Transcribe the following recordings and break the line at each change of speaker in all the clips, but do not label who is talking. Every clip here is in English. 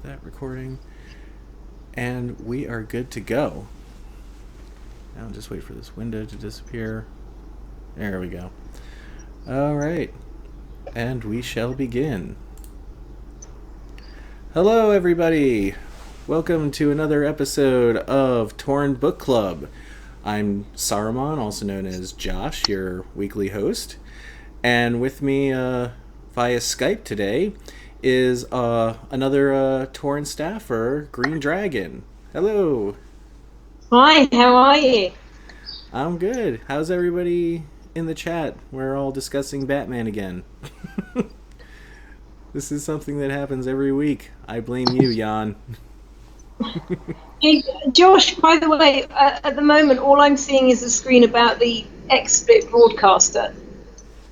that recording. And we are good to go. Now I'll just wait for this window to disappear. There we go. Alright. And we shall begin. Hello, everybody. Welcome to another episode of Torn Book Club. I'm Sarumann, also known as Josh, your weekly host. And with me via Skype today is another Torn staffer, Greendragon. Hello.
Hi, how are you?
I'm good. How's everybody in the chat? We're all discussing Batman again. This is something that happens every week. I blame you, Jan.
Hey, Josh, by the way, at the moment, all I'm seeing is a screen about the XSplit broadcaster.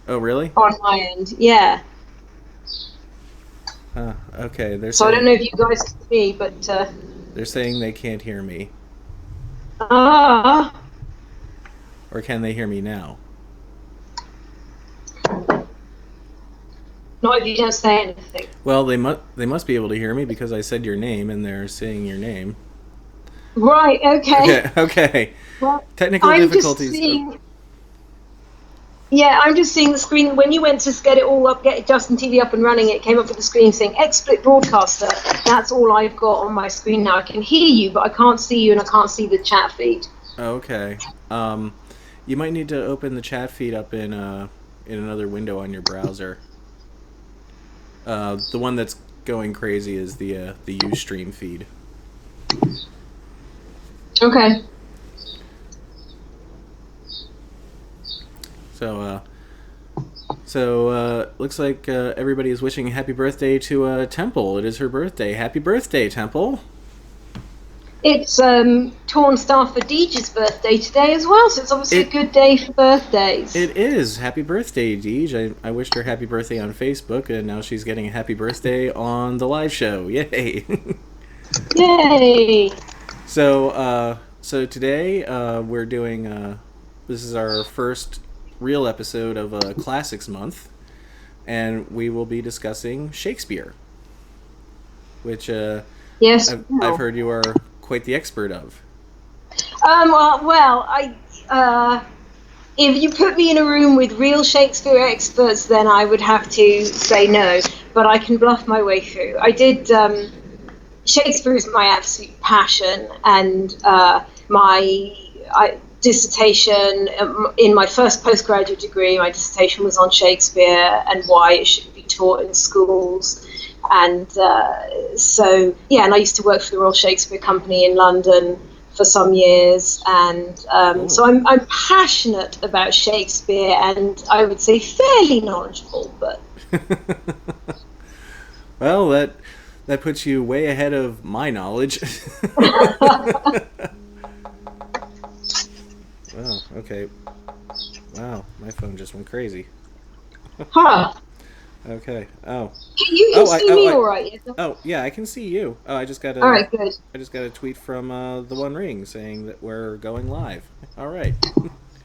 Oh, really?
On my end, yeah.
Okay.
So I don't know if you guys can see, but...
They're saying they can't hear me.
Or
can they hear me now?
not if you don't say anything.
Well, they must be able to hear me because I said your name and they're saying your name.
Right, okay.
Okay.
Well,
Technical difficulties.
Yeah, I'm just seeing the screen. When you went to get it all up, get Justin TV up and running, it came up with the screen saying XSplit broadcaster. That's all I've got on my screen now. I can hear you, but I can't see you and I can't see the chat feed.
Okay. You might need to open the chat feed up in another window on your browser. The one that's going crazy is the Ustream feed.
Okay.
So looks like everybody is wishing happy birthday to Temple. It is her birthday. Happy birthday, Temple.
It's Torn Stratford Deege's birthday today as well, so it's obviously a good day for birthdays.
It is. Happy birthday, Deej. I wished her happy birthday on Facebook, and now she's getting a happy birthday on the live show. Yay!
Yay!
So today we're doing... this is our first real episode of Classics Month, and we will be discussing Shakespeare, which
yes,
I've heard you are quite the expert of.
If you put me in a room with real Shakespeare experts, then I would have to say no, but I can bluff my way through. I did... Shakespeare is my absolute passion, and my dissertation in my first postgraduate degree, my dissertation was on Shakespeare and why it should be taught in schools. And and I used to work for the Royal Shakespeare Company in London for some years, and
Cool.
So I'm passionate about Shakespeare, and I would say fairly knowledgeable, but...
Well, that puts you way ahead of my knowledge. Wow, okay. Wow, my phone just went crazy.
Huh.
Okay. Oh.
You can see me all right. Yes?
Oh, yeah, I can see you. Oh, I just got
all right, good.
I just got a tweet from the One Ring saying that we're going live. All right.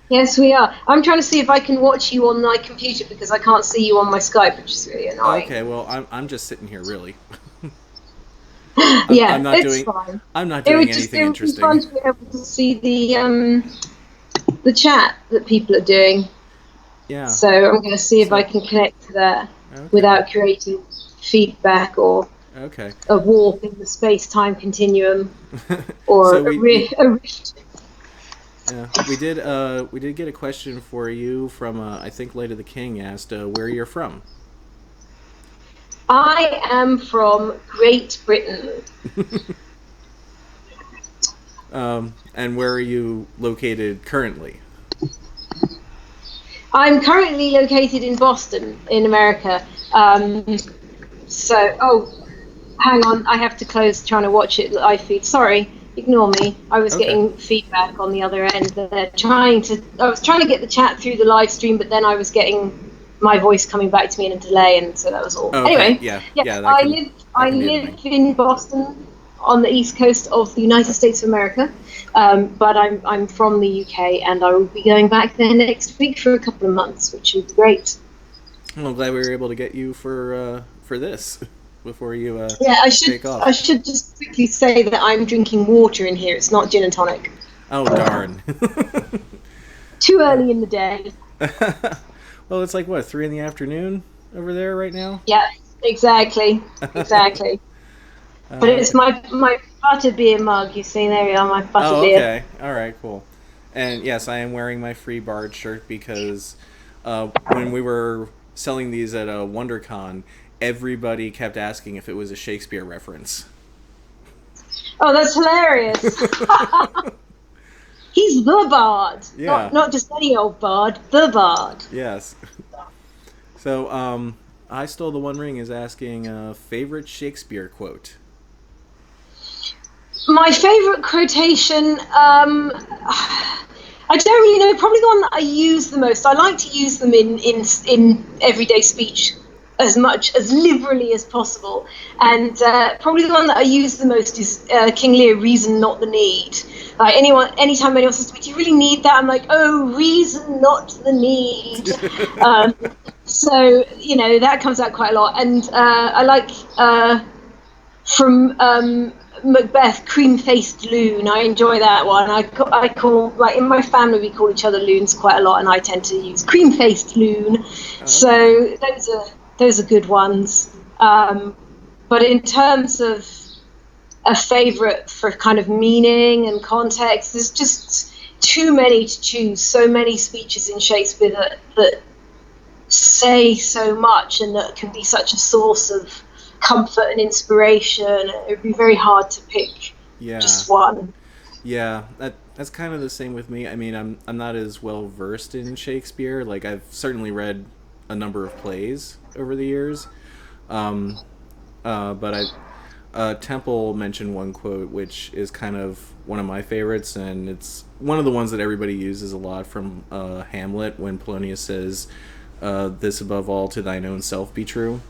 Yes, we are. I'm trying to see if I can watch you on my computer because I can't see you on my Skype, which is really annoying.
Okay, well, I'm just sitting here, really.
Yeah,
I'm not
it's
doing,
fine.
I'm not doing anything interesting.
It would be fun to be able to see the chat that people are doing.
Yeah.
So I'm going to see if I can connect to that without creating feedback or a warp in the space-time continuum or a rift.
Yeah, we did get a question for you from I think Light of the King asked where you're from.
I am from Great Britain.
And where are you located currently?
I'm currently located in Boston, in America. Hang on, I have to close trying to watch it live feed. Sorry, ignore me. I was getting feedback on the other end. I was trying to get the chat through the live stream, but then I was getting my voice coming back to me in a delay, and so that was all.
Oh, okay.
Anyway, I live in Boston on the east coast of the United States of America, but I'm from the UK, and I will be going back there next week for a couple of months, which will be great.
Well, I'm glad we were able to get you for this. before you
Yeah,
take off.
I should just quickly say that I'm drinking water in here. It's not gin and tonic.
Oh darn.
Too early in the day.
Well, it's like what, 3 in the afternoon over there right now?
Yeah, exactly, exactly. But it's
Okay.
my butterbeer mug. You see, there we are, my
Oh,
butterbeer.
okay. All right, cool. And yes, I am wearing my Free Bard shirt because when we were selling these at WonderCon, everybody kept asking if it was a Shakespeare reference.
Oh, that's hilarious. He's the bard,
Yeah.
not just any old bard, the bard.
Yes. So, I Stole the One Ring is asking favorite Shakespeare quote.
My favourite quotation, I don't really know. Probably the one that I use the most. I like to use them in everyday speech as much as liberally as possible. And probably the one that I use the most is King Lear, "Reason, not the need." Like anytime anyone says to me, "Do you really need that?" I'm like, "Oh, reason, not the need." um, so that comes out quite a lot. And I like from Macbeth, "Cream-faced loon." I enjoy that one. I call, like, in my family we call each other loons quite a lot, and I tend to use "cream-faced loon."
Oh, okay.
So those are good ones. But in terms of a favourite for kind of meaning and context, there's just too many to choose. So many speeches in Shakespeare that say so much and that can be such a source of comfort and inspiration. It would be very hard to pick
Yeah.
just one.
Yeah, that's kind of the same with me. I mean, I'm not as well versed in Shakespeare. Like I've certainly read a number of plays over the years. Um, but Temple mentioned one quote which is kind of one of my favorites, and it's one of the ones that everybody uses a lot from Hamlet when Polonius says, "This above all, to thine own self be true."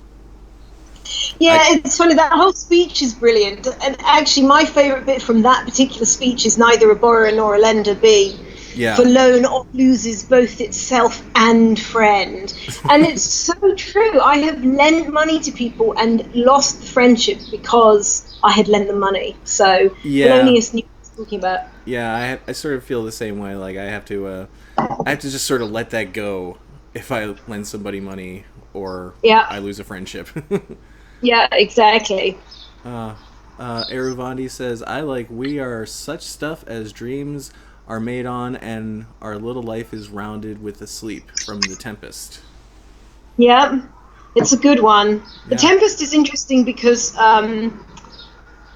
Yeah,
I
it's funny, that whole speech is brilliant. And actually, my favourite bit from that particular speech is, "Neither a borrower nor a lender be. For
Yeah.
loan oft loses both itself and friend." And it's so true. I have lent money to people and lost the friendship because I had lent them money. So
Yeah.
Polonius knew what he was talking about.
Yeah, I sort of feel the same way. Like I have to just sort of let that go if I lend somebody money or
Yeah,
I lose a friendship.
yeah, exactly.
Eruvandi says, "I like we are such stuff as dreams are made on, and our little life is rounded with a sleep," from the Tempest.
Yeah, it's a good one. The
Yeah.
Tempest is interesting because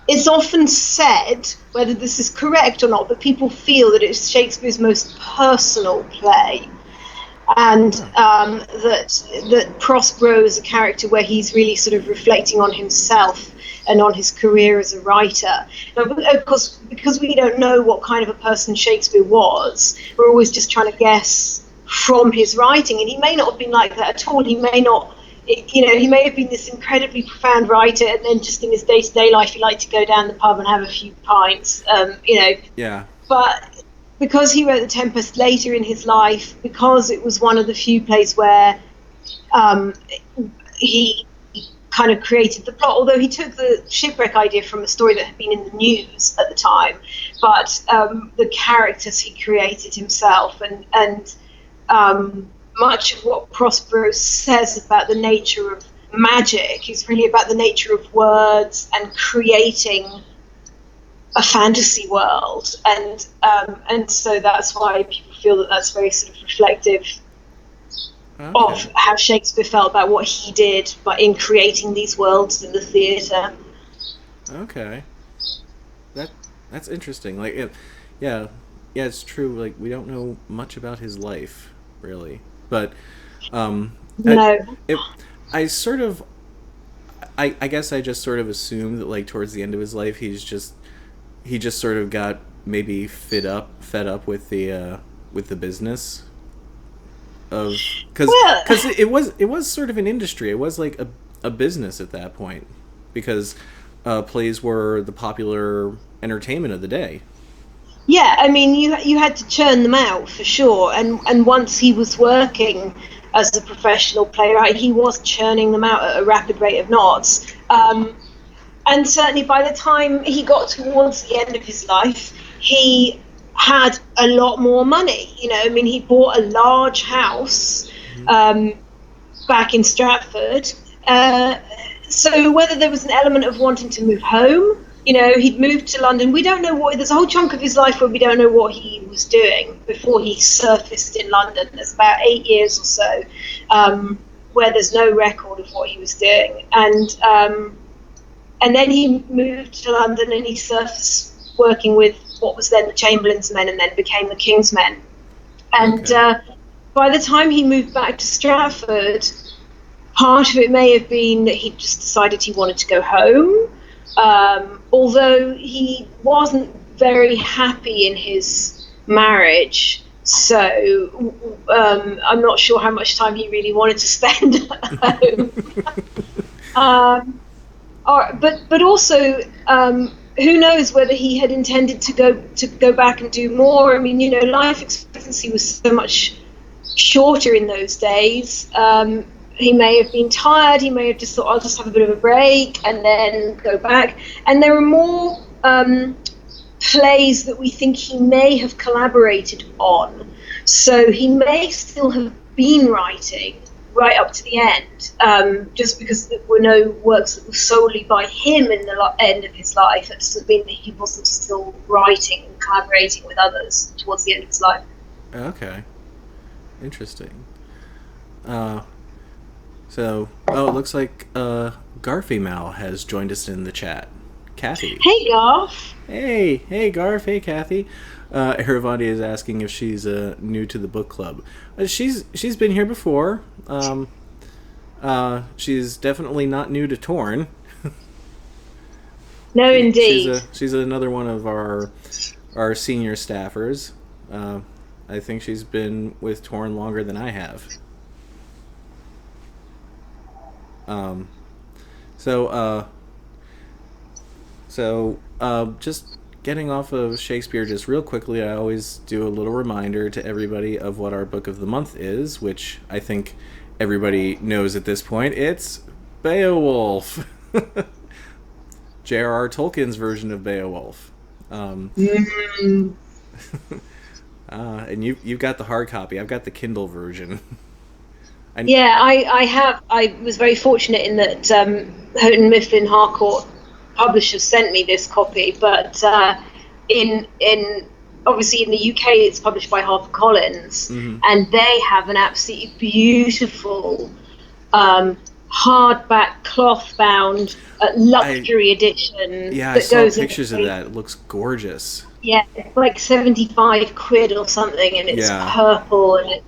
it's often said, whether this is correct or not, but people feel that it's Shakespeare's most personal play, and
Huh.
that Prospero is a character where he's really sort of reflecting on himself and on his career as a writer. Now, of course, because we don't know what kind of a person Shakespeare was, we're always just trying to guess from his writing, and he may not have been like that at all. He may not, he may have been this incredibly profound writer, and then just in his day-to-day life, he liked to go down the pub and have a few pints,
Yeah.
But because he wrote The Tempest later in his life, because it was one of the few plays where um, he kind of created the plot, although he took the shipwreck idea from a story that had been in the news at the time, but the characters he created himself, and much of what Prospero says about the nature of magic is really about the nature of words and creating a fantasy world, and so that's why people feel that that's very sort of reflective of
Okay.
how Shakespeare felt about what he did, but in creating these worlds in the theatre.
Okay. That that's interesting. Yeah, yeah, it's true. Like we don't know much about his life, really, but I,
No,
it, I sort of, I guess I just sort of assumed that like towards the end of his life, he just sort of got maybe fed up with the business of
well,
because it was sort of an industry. It was like a business at that point because plays were the popular entertainment of the day.
yeah. I mean, you had to churn them out for sure, and once he was working as a professional playwright. He was churning them out at a rapid rate of knots. And certainly by the time he got towards the end of his life, he had a lot more money. I mean, he bought a large house back in Stratford. So whether there was an element of wanting to move home, he'd moved to London. We don't know there's a whole chunk of his life where we don't know what he was doing before he surfaced in London. There's about 8 years or so where there's no record of what he was doing. And then he moved to London and he surfaced working with what was then the Chamberlain's men and then became the King's men. And by the time he moved back to Stratford, part of it may have been that he just decided he wanted to go home, although he wasn't very happy in his marriage. So I'm not sure how much time he really wanted to spend at home. But also, who knows whether he had intended to go back and do more. I mean, life expectancy was so much shorter in those days. He may have been tired. He may have just thought, I'll just have a bit of a break and then go back. And there are more plays that we think he may have collaborated on. So he may still have been writing right up to the end, just because there were no works that were solely by him in the end of his life. It doesn't mean that he wasn't still writing and collaborating with others towards the end of his life.
Okay. Interesting. So, it looks like Garfy Mal has joined us in the chat. Kathy.
Hey, Garf.
Hey, Garf. Hey, Kathy. Hervandi is asking if she's new to the book club. She's been here before. She's definitely not new to Torn.
No, indeed.
She's another one of our senior staffers. I think she's been with Torn longer than I have. So just getting off of Shakespeare just real quickly, I always do a little reminder to everybody of what our book of the month is, which I think everybody knows at this point. It's Beowulf. J.R.R. Tolkien's version of Beowulf. And you've got the hard copy. I've got the Kindle version.
I was very fortunate in that Houghton Mifflin Harcourt publishers sent me this copy, but in obviously in the UK it's published by HarperCollins, and they have an absolutely beautiful hardback cloth bound luxury edition.
Yeah, I saw pictures of that. It looks gorgeous.
Yeah, it's like 75 quid or something, and it's purple, and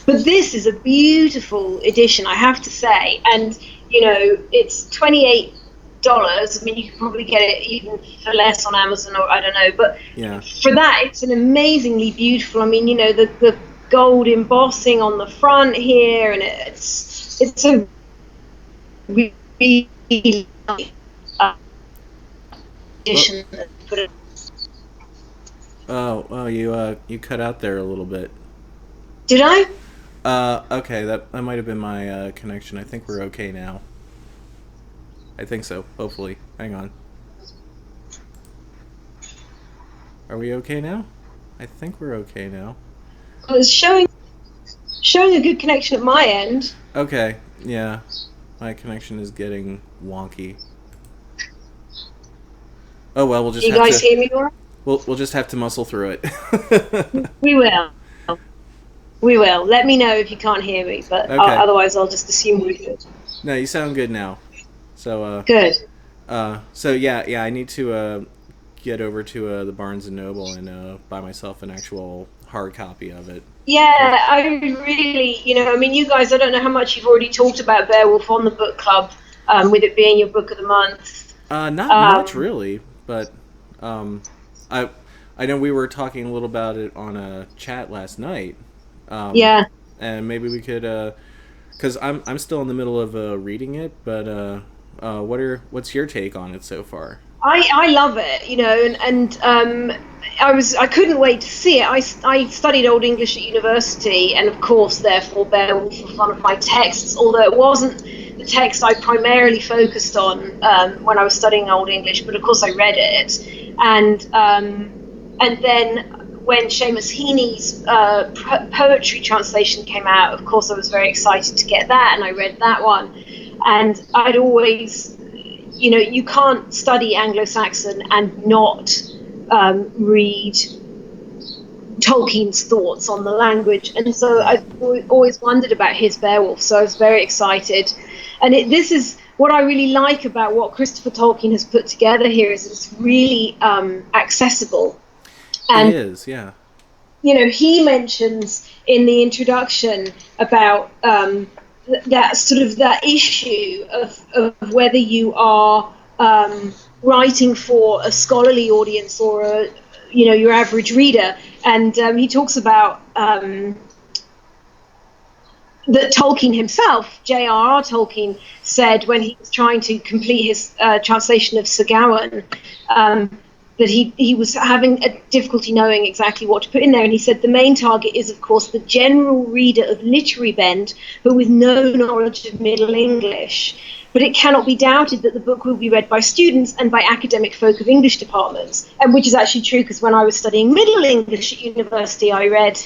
but this is a beautiful edition, I have to say, and it's $28. I mean, you can probably get it even for less on Amazon, or I don't know, but for that, it's an amazingly beautiful. I mean, the gold embossing on the front here, and it's a really edition.
You cut out there a little bit.
Did I?
Okay, that might have been my connection. I think we're okay now. I think so, hopefully. Hang on. Are we okay now? I think we're okay now.
Well, it's showing a good connection at my end.
Okay, yeah. My connection is getting wonky. Oh well, we'll just
you guys hear me all right?
We'll just have to muscle through it.
We will. Let me know if you can't hear me, but
okay.
Otherwise I'll just assume we're good.
No, you sound good now. So
good.
So I need to get over to the Barnes and Noble and buy myself an actual hard copy of it.
Yeah, I really, I mean, you guys, I don't know how much you've already talked about Beowulf on the book club, with it being your book of the month.
Not much really, but I know we were talking a little about it on a chat last night. And maybe we could, because I'm still in the middle of reading it, but what's your take on it so far?
I love it, I couldn't wait to see it. I studied Old English at university, and of course, therefore, Beowulf was one of my texts. Although it wasn't the text I primarily focused on when I was studying Old English, but of course I read it, and then when Seamus Heaney's poetry translation came out, of course I was very excited to get that, and I read that one. And I'd always, you can't study Anglo-Saxon and not read Tolkien's thoughts on the language. And so I've always wondered about his Beowulf, so I was very excited. And this is what I really like about what Christopher Tolkien has put together here, is it's really accessible. And,
it is, yeah.
He mentions in the introduction about that sort of that issue of whether you are writing for a scholarly audience or your average reader, and he talks about that Tolkien himself, J.R.R. Tolkien, said when he was trying to complete his translation of Sir Gawain, that he was having a difficulty knowing exactly what to put in there. And he said the main target is, of course, the general reader of literary bent, but with no knowledge of Middle English. But it cannot be doubted that the book will be read by students and by academic folk of English departments, and which is actually true, because when I was studying Middle English at university, I read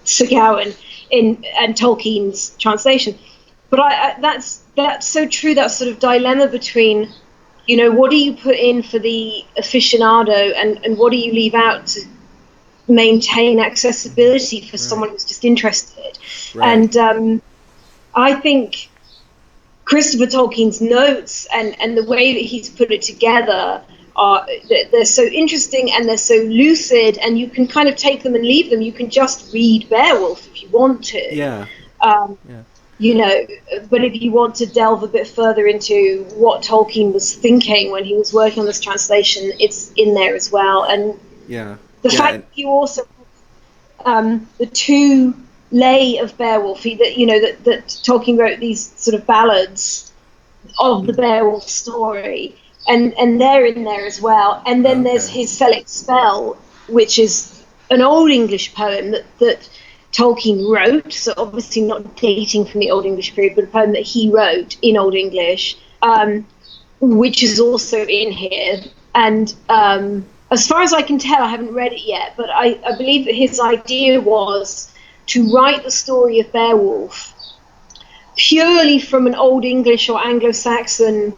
Sir Gawain and Tolkien's translation. But that's so true, that sort of dilemma between, what do you put in for the aficionado and what do you leave out to maintain accessibility for someone who's just interested? Right. And I think Christopher Tolkien's notes and the way that he's put it together they're so interesting and they're so lucid, and you can kind of take them and leave them. You can just read Beowulf if you want to.
Yeah.
But if you want to delve a bit further into what Tolkien was thinking when he was working on this translation, it's in there as well. And the fact that you also the two lay of Beowulf, that Tolkien wrote these sort of ballads of the Beowulf story, and they're in there as well. And then there's his Selig Spell, which is an Old English poem that Tolkien wrote, so obviously not dating from the Old English period, but a poem that he wrote in Old English, which is also in here. And as far as I can tell, I haven't read it yet, but I believe that his idea was to write the story of Beowulf purely from an Old English or Anglo-Saxon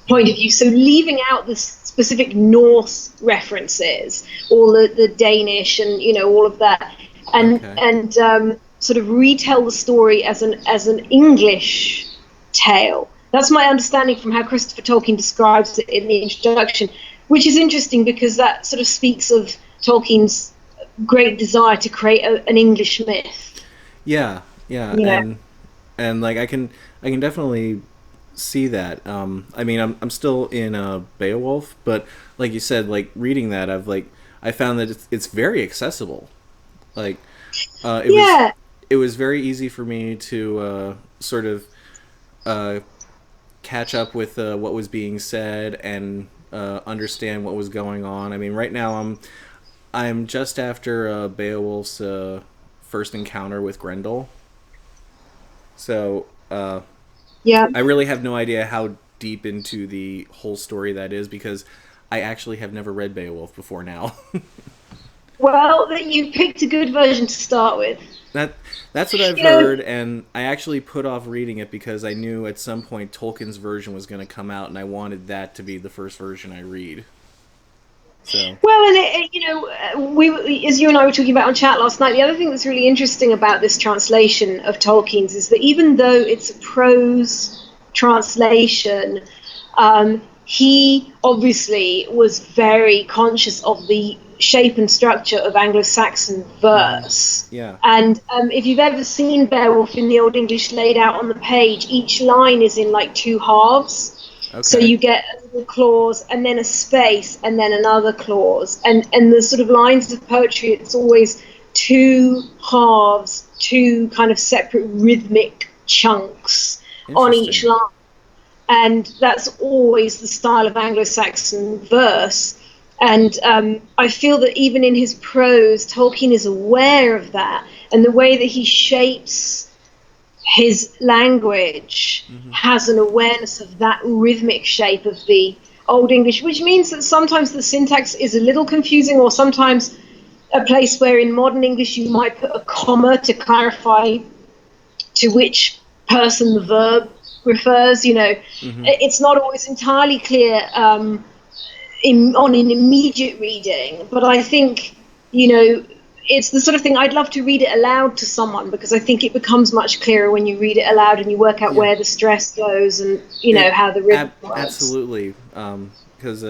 point of view, so leaving out the specific Norse references, all the Danish and all of that, and sort of retell the story as an English tale. That's my understanding from how Christopher Tolkien describes it in the introduction, which is interesting because that sort of speaks of Tolkien's great desire to create an English myth.
Yeah. And like I can definitely see that. I mean, I'm still in Beowulf, but like you said, like reading that, I found that it's very accessible. Like it was very easy for me to sort of catch up with what was being said and understand what was going on. I mean, right now I'm just after Beowulf's first encounter with Grendel. So I really have no idea how deep into the whole story that is, because I actually have never read Beowulf before now.
Well, you picked a good version to start with.
That's what I've heard, and I actually put off reading it because I knew at some point Tolkien's version was going to come out, and I wanted that to be the first version I read. So.
Well, and we, as you and I were talking about on chat last night, the other thing that's really interesting about this translation of Tolkien's is that even though it's a prose translation, he obviously was very conscious of the shape and structure of Anglo-Saxon verse.
Yeah.
And if you've ever seen Beowulf in the Old English laid out on the page, each line is in like two halves. Okay. So you get a little clause and then a space and then another clause. And the sort of lines of poetry, it's always two halves, two kind of separate rhythmic chunks on each line. and that's always the style of Anglo-Saxon verse. And I feel that even in his prose, Tolkien is aware of that, and the way that he shapes his language has an awareness of that rhythmic shape of the Old English, which means that sometimes the syntax is a little confusing, or sometimes a place where in modern English you might put a comma to clarify to which person the verb refers. It's not always entirely clear on an immediate reading, but I think, it's the sort of thing I'd love to read it aloud to someone, because I think it becomes much clearer when you read it aloud and you work out where the stress goes and, how the rhythm works.
Absolutely. Because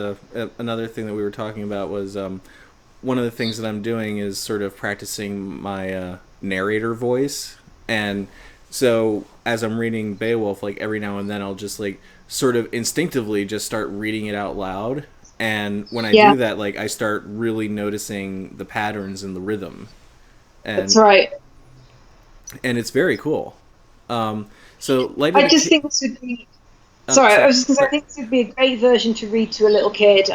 another thing that we were talking about was one of the things that I'm doing is sort of practicing my narrator voice. And so as I'm reading Beowulf, like every now and then I'll just like sort of instinctively just start reading it out loud. And when I do that, like I start really noticing the patterns in the rhythm. And,
that's right.
And it's very cool. So
I just think this would be. I was just going to say, I think this would be a great version to read to a little kid.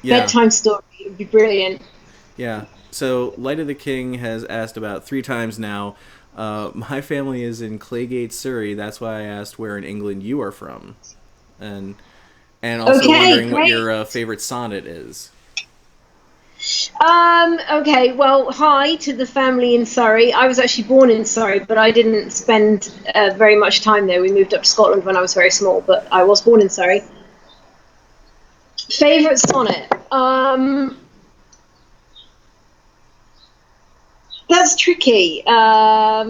Bedtime story would be brilliant.
Yeah. So Light of the King has asked about 3 times now. My family is in Claygate, Surrey. That's why I asked where in England you are from, and also wondering what your favorite sonnet is.
Okay, well, hi to the family in Surrey. I was actually born in Surrey, but I didn't spend very much time there. We moved up to Scotland when I was very small, but I was born in Surrey. Favorite sonnet? That's tricky. I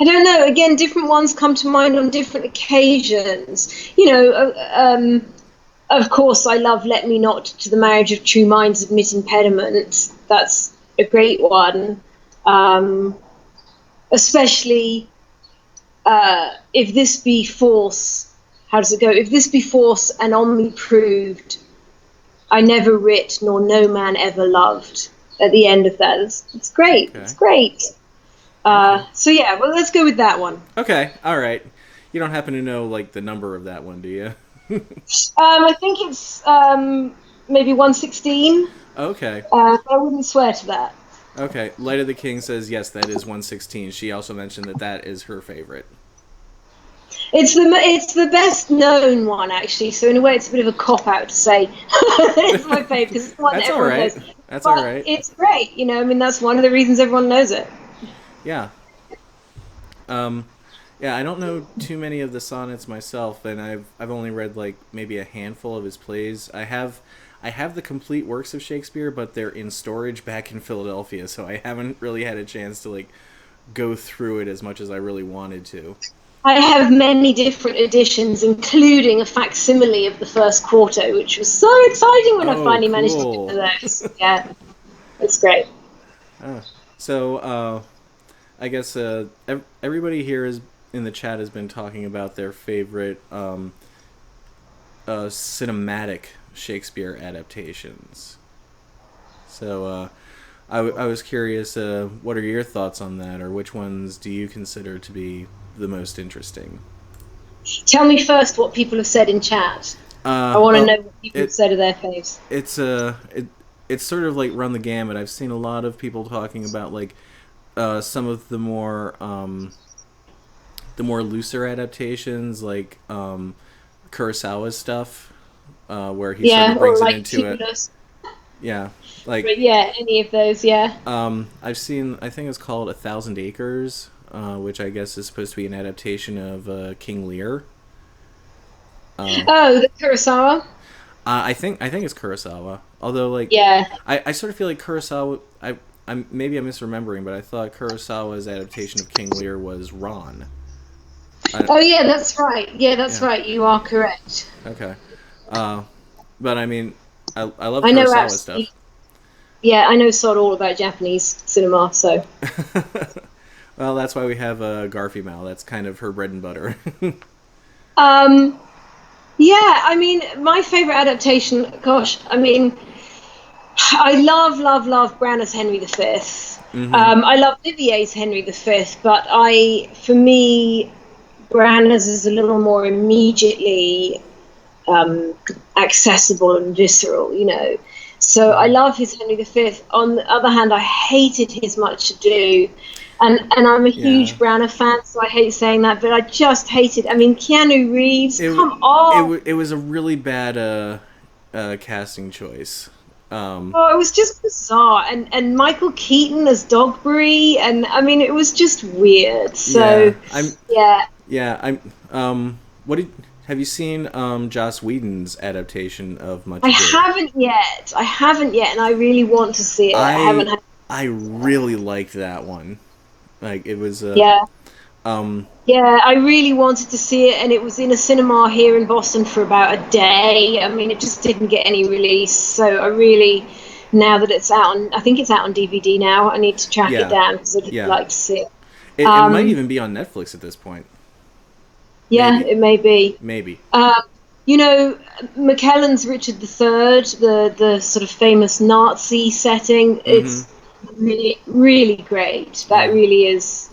don't know. Again, different ones come to mind on different occasions. Of course, I love "Let Me Not to the Marriage of True Minds Admit Impediment." That's a great one. Especially if this be force. How does it go? If this be force and on me proved, I never writ nor no man ever loved. At the end of that, it's great. Okay. It's great. So yeah, well, let's go with that one.
Okay, all right. You don't happen to know like the number of that one, do you?
I think it's maybe 116.
Okay.
I wouldn't swear to that.
Okay, Light of the King says yes, that is 116. She also mentioned that is her favorite.
It's the best known one, actually. So in a way, it's a bit of a cop out to say it's my favorite, because it's the one that everyone knows.
That's all right.
It's great, that's one of the reasons everyone knows it.
Yeah. Yeah, I don't know too many of the sonnets myself, and I've only read like maybe a handful of his plays. I have the complete works of Shakespeare, but they're in storage back in Philadelphia, so I haven't really had a chance to like go through it as much as I really wanted to.
I have many different editions, including a facsimile of the first quarto, which was so exciting when I finally managed to get to those. Yeah, it's great.
So, I guess everybody here in the chat has been talking about their favorite cinematic Shakespeare adaptations. So, I was curious, what are your thoughts on that, or which ones do you consider to be the most interesting?
Tell me first what people have said in chat. I want to know what people have said of their faves.
It's sort of like run the gamut. I've seen a lot of people talking about like some of the more looser adaptations, like Kurosawa's stuff, where he sort of brings it into it. Yeah, like
any of those. Yeah.
I've seen. I think it's called 1,000 Acres. Which I guess is supposed to be an adaptation of King Lear.
The Kurosawa?
I think it's Kurosawa. Although, like, I sort of feel like Kurosawa. I'm maybe I'm misremembering, but I thought Kurosawa's adaptation of King Lear was Ron.
Yeah, that's right. Yeah, that's right. You are correct.
Okay, but I mean, I love Kurosawa stuff.
Yeah, I know sort all about Japanese cinema, so.
Well, that's why we have Garfy Mal. That's kind of her bread and butter.
Yeah, I mean, my favorite adaptation, gosh, I mean, I love Branagh's Henry V. I love Vivier's Henry V, but for me, Branagh's is a little more immediately accessible and visceral, you know. So I love his Henry V. On the other hand, I hated his Much Ado. And I'm a huge Branagh fan, so I hate saying that, but I just hated. I mean, Keanu Reeves, come on!
It was a really bad casting choice.
Oh, it was just bizarre, and Michael Keaton as Dogberry, and I mean, it was just weird. So
What have you seen? Joss Whedon's adaptation of Much
I
Ado?
I haven't yet, and I really want to see it. I haven't had.
I really liked that one. Like it was.
Yeah, I really wanted to see it, and it was in a cinema here in Boston for about a day. I mean, it just didn't get any release, so I really, now that it's out on, I think it's out on DVD now, I need to track it down because I'd like to see it.
It might even be on Netflix at this point.
Yeah,
Maybe.
It may be.
Maybe.
You know, McKellen's Richard III, the sort of famous Nazi setting, it's really, really great. That really is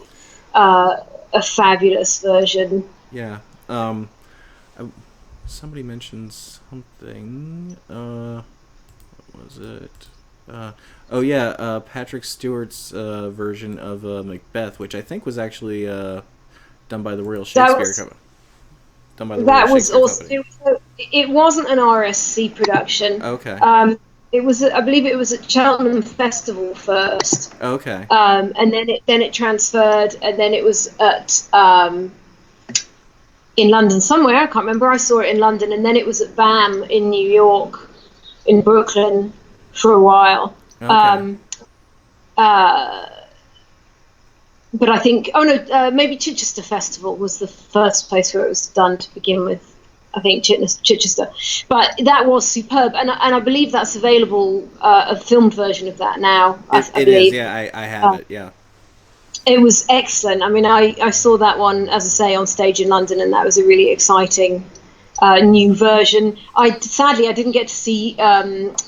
a fabulous version.
Yeah. Somebody mentioned something. What was it? Patrick Stewart's version of Macbeth, which I think was actually done by the Royal Shakespeare Company.
It wasn't an RSC production.
Okay.
It was, I believe, it was at Cheltenham Festival first.
Okay.
And then it transferred, and then it was at in London somewhere. I can't remember. I saw it in London, and then it was at BAM in New York, in Brooklyn, for a while.
Okay.
But I think, maybe Chichester Festival was the first place where it was done to begin with. I think Chichester, but that was superb, and I believe that's available, a filmed version of that now. I believe.
Is, yeah, I have it, yeah.
It was excellent. I mean, I saw that one, as I say, on stage in London, and that was a really exciting new version. Sadly, I didn't get to see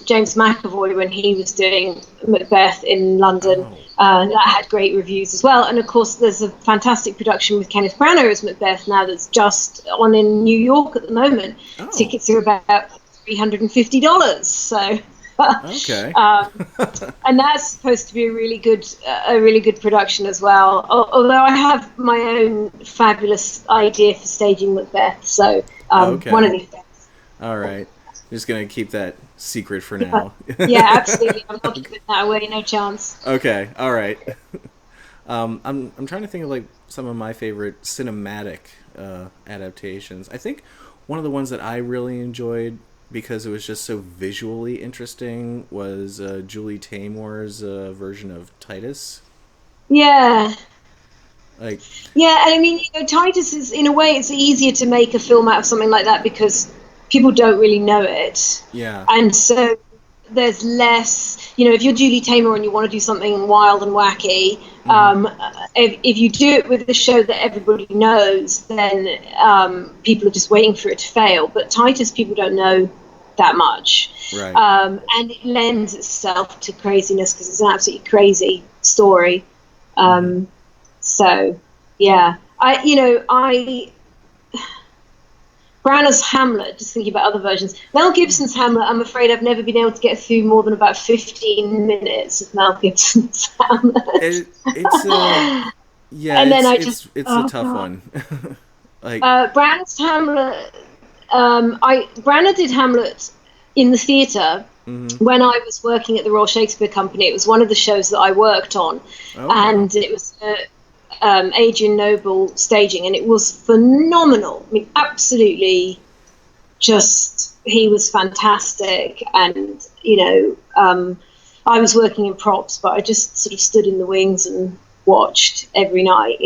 James McAvoy when he was doing Macbeth in London. That had great reviews as well. And of course, there's a fantastic production with Kenneth Branagh as Macbeth now that's just on in New York at the moment. Tickets are about $350. So.
Okay.
And that's supposed to be a really good production as well. Although I have my own fabulous idea for staging Macbeth. So one of these days.
All right. I'm just gonna keep that secret for now.
Yeah, absolutely. I'm not giving that away. No chance.
Okay. All right. I'm trying to think of like some of my favorite cinematic adaptations. I think one of the ones that I really enjoyed because it was just so visually interesting was Julie Taymor's version of Titus.
Yeah.
Yeah,
and I mean, Titus is, in a way, it's easier to make a film out of something like that because people don't really know it.
Yeah.
And so there's less, if you're Julie Taymor and you want to do something wild and wacky, if you do it with a show that everybody knows, then people are just waiting for it to fail. But Titus, people don't know that much.
Right.
And it lends itself to craziness because it's an absolutely crazy story. So, yeah. Branagh's Hamlet, just thinking about other versions. Mel Gibson's Hamlet, I'm afraid I've never been able to get through more than about 15 minutes of Mel Gibson's Hamlet.
It's a tough one.
Branagh's Hamlet, Branagh did Hamlet in the theatre when I was working at the Royal Shakespeare Company. It was one of the shows that I worked on, and it was Adrian Noble staging, and it was phenomenal. I mean, absolutely, just he was fantastic. And I was working in props, but I just sort of stood in the wings and watched every night.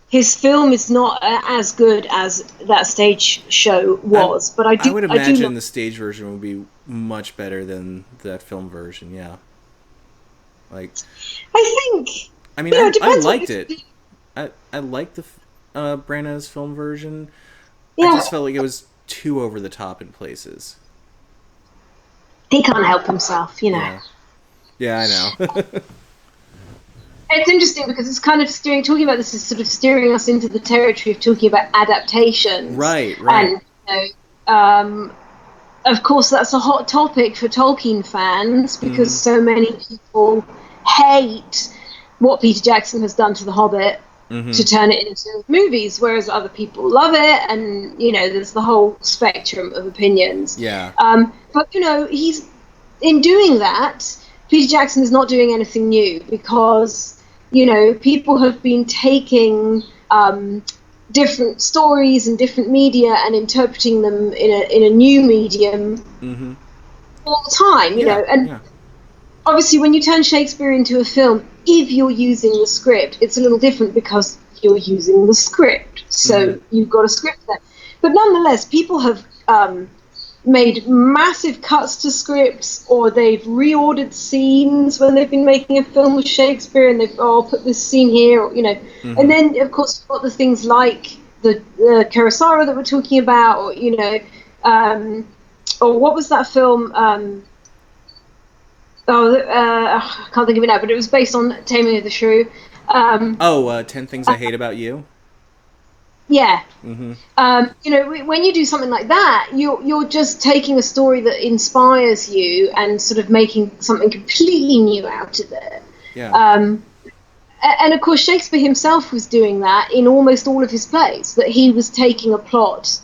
His film is not as good as that stage show was, but I
would imagine the stage version would be much better than that film version. Yeah, I mean, I liked it. I liked the Branagh's film version. Yeah. I just felt like it was too over the top in places.
He can't help himself,
Yeah, I know.
It's interesting because it's kind of talking about this is sort of steering us into the territory of talking about adaptations.
Right.
And, of course, that's a hot topic for Tolkien fans because so many people hate what Peter Jackson has done to The Hobbit to turn it into movies, whereas other people love it, and, there's the whole spectrum of opinions.
Yeah.
But, he's in doing that, Peter Jackson is not doing anything new because, people have been taking different stories and different media and interpreting them in a new medium all the time, and obviously when you turn Shakespeare into a film, if you're using the script, it's a little different because you're using the script, so you've got a script there. But nonetheless, people have made massive cuts to scripts, or they've reordered scenes when they've been making a film with Shakespeare, and they've put this scene here, or, and then of course you've got the things like the Kurosawa that we're talking about, or or what was that film? I can't think of it now, but it was based on Taming of the Shrew.
10 Things I Hate About You.
Yeah. When you do something like that, you're just taking a story that inspires you and sort of making something completely new out of it.
Yeah.
And of course, Shakespeare himself was doing that in almost all of his plays, that he was taking a plot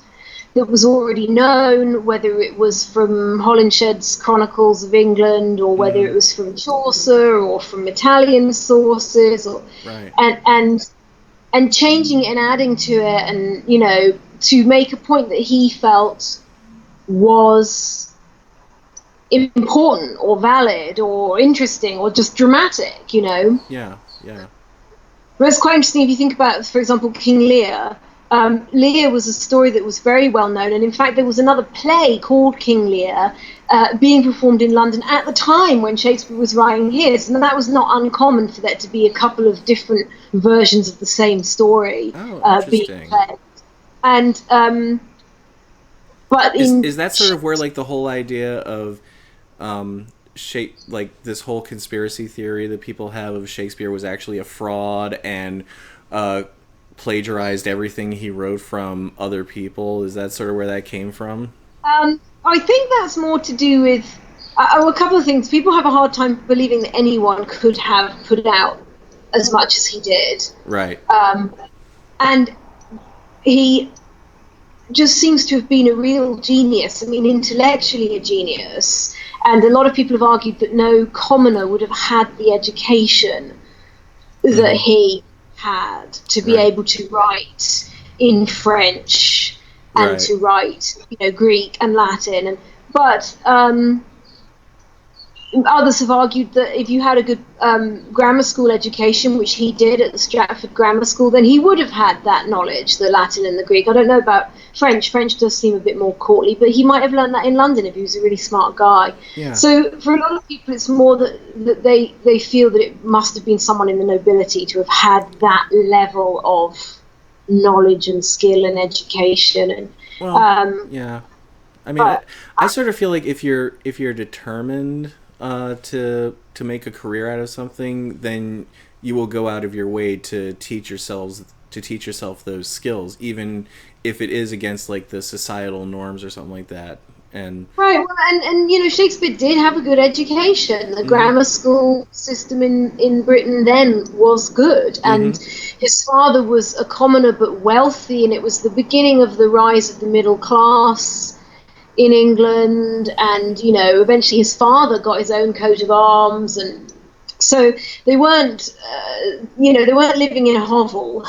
that was already known, whether it was from Holinshed's Chronicles of England, or whether it was from Chaucer or from Italian sources, or and changing it and adding to it, and to make a point that he felt was important or valid or interesting or just dramatic,
Yeah.
But it's quite interesting if you think about, for example, King Lear. Lear was a story that was very well known, and in fact there was another play called King Lear being performed in London at the time when Shakespeare was writing his, and that was not uncommon for there to be a couple of different versions of the same story being played. And but
is that sort of where like the whole idea of like this whole conspiracy theory that people have of Shakespeare was actually a fraud and plagiarized everything he wrote from other people? Is that sort of where that came from?
I think that's more to do with a couple of things. People have a hard time believing that anyone could have put out as much as he did.
Right.
And he just seems to have been a real genius. I mean, intellectually a genius. And a lot of people have argued that no commoner would have had the education that he had to be able to write in French and to write, Greek and Latin. But others have argued that if you had a good grammar school education, which he did at the Stratford Grammar School, then he would have had that knowledge, the Latin and the Greek. I don't know about French. French does seem a bit more courtly, but he might have learned that in London if he was a really smart guy.
Yeah.
So for a lot of people, it's more that they feel that it must have been someone in the nobility to have had that level of knowledge and skill and education. And
yeah. I mean, I sort of feel like if you're determined to make a career out of something, then you will go out of your way to teach yourself those skills, even if it is against like the societal norms or something like that. And
well, and Shakespeare did have a good education. The grammar school system in Britain then was good, and his father was a commoner but wealthy, and it was the beginning of the rise of the middle class in England. And eventually his father got his own coat of arms, and so they weren't they weren't living in a hovel.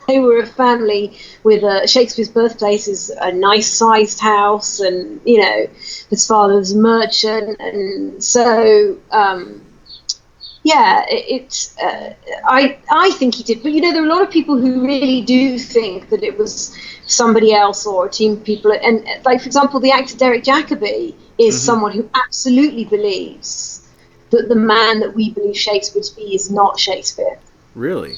They were a family with Shakespeare's birthplace is a nice sized house, and his father was a merchant, and so I think he did. But there are a lot of people who really do think that it was somebody else or a team of people. And like, for example, the actor Derek Jacobi is someone who absolutely believes that the man that we believe Shakespeare to be is not Shakespeare.
Really?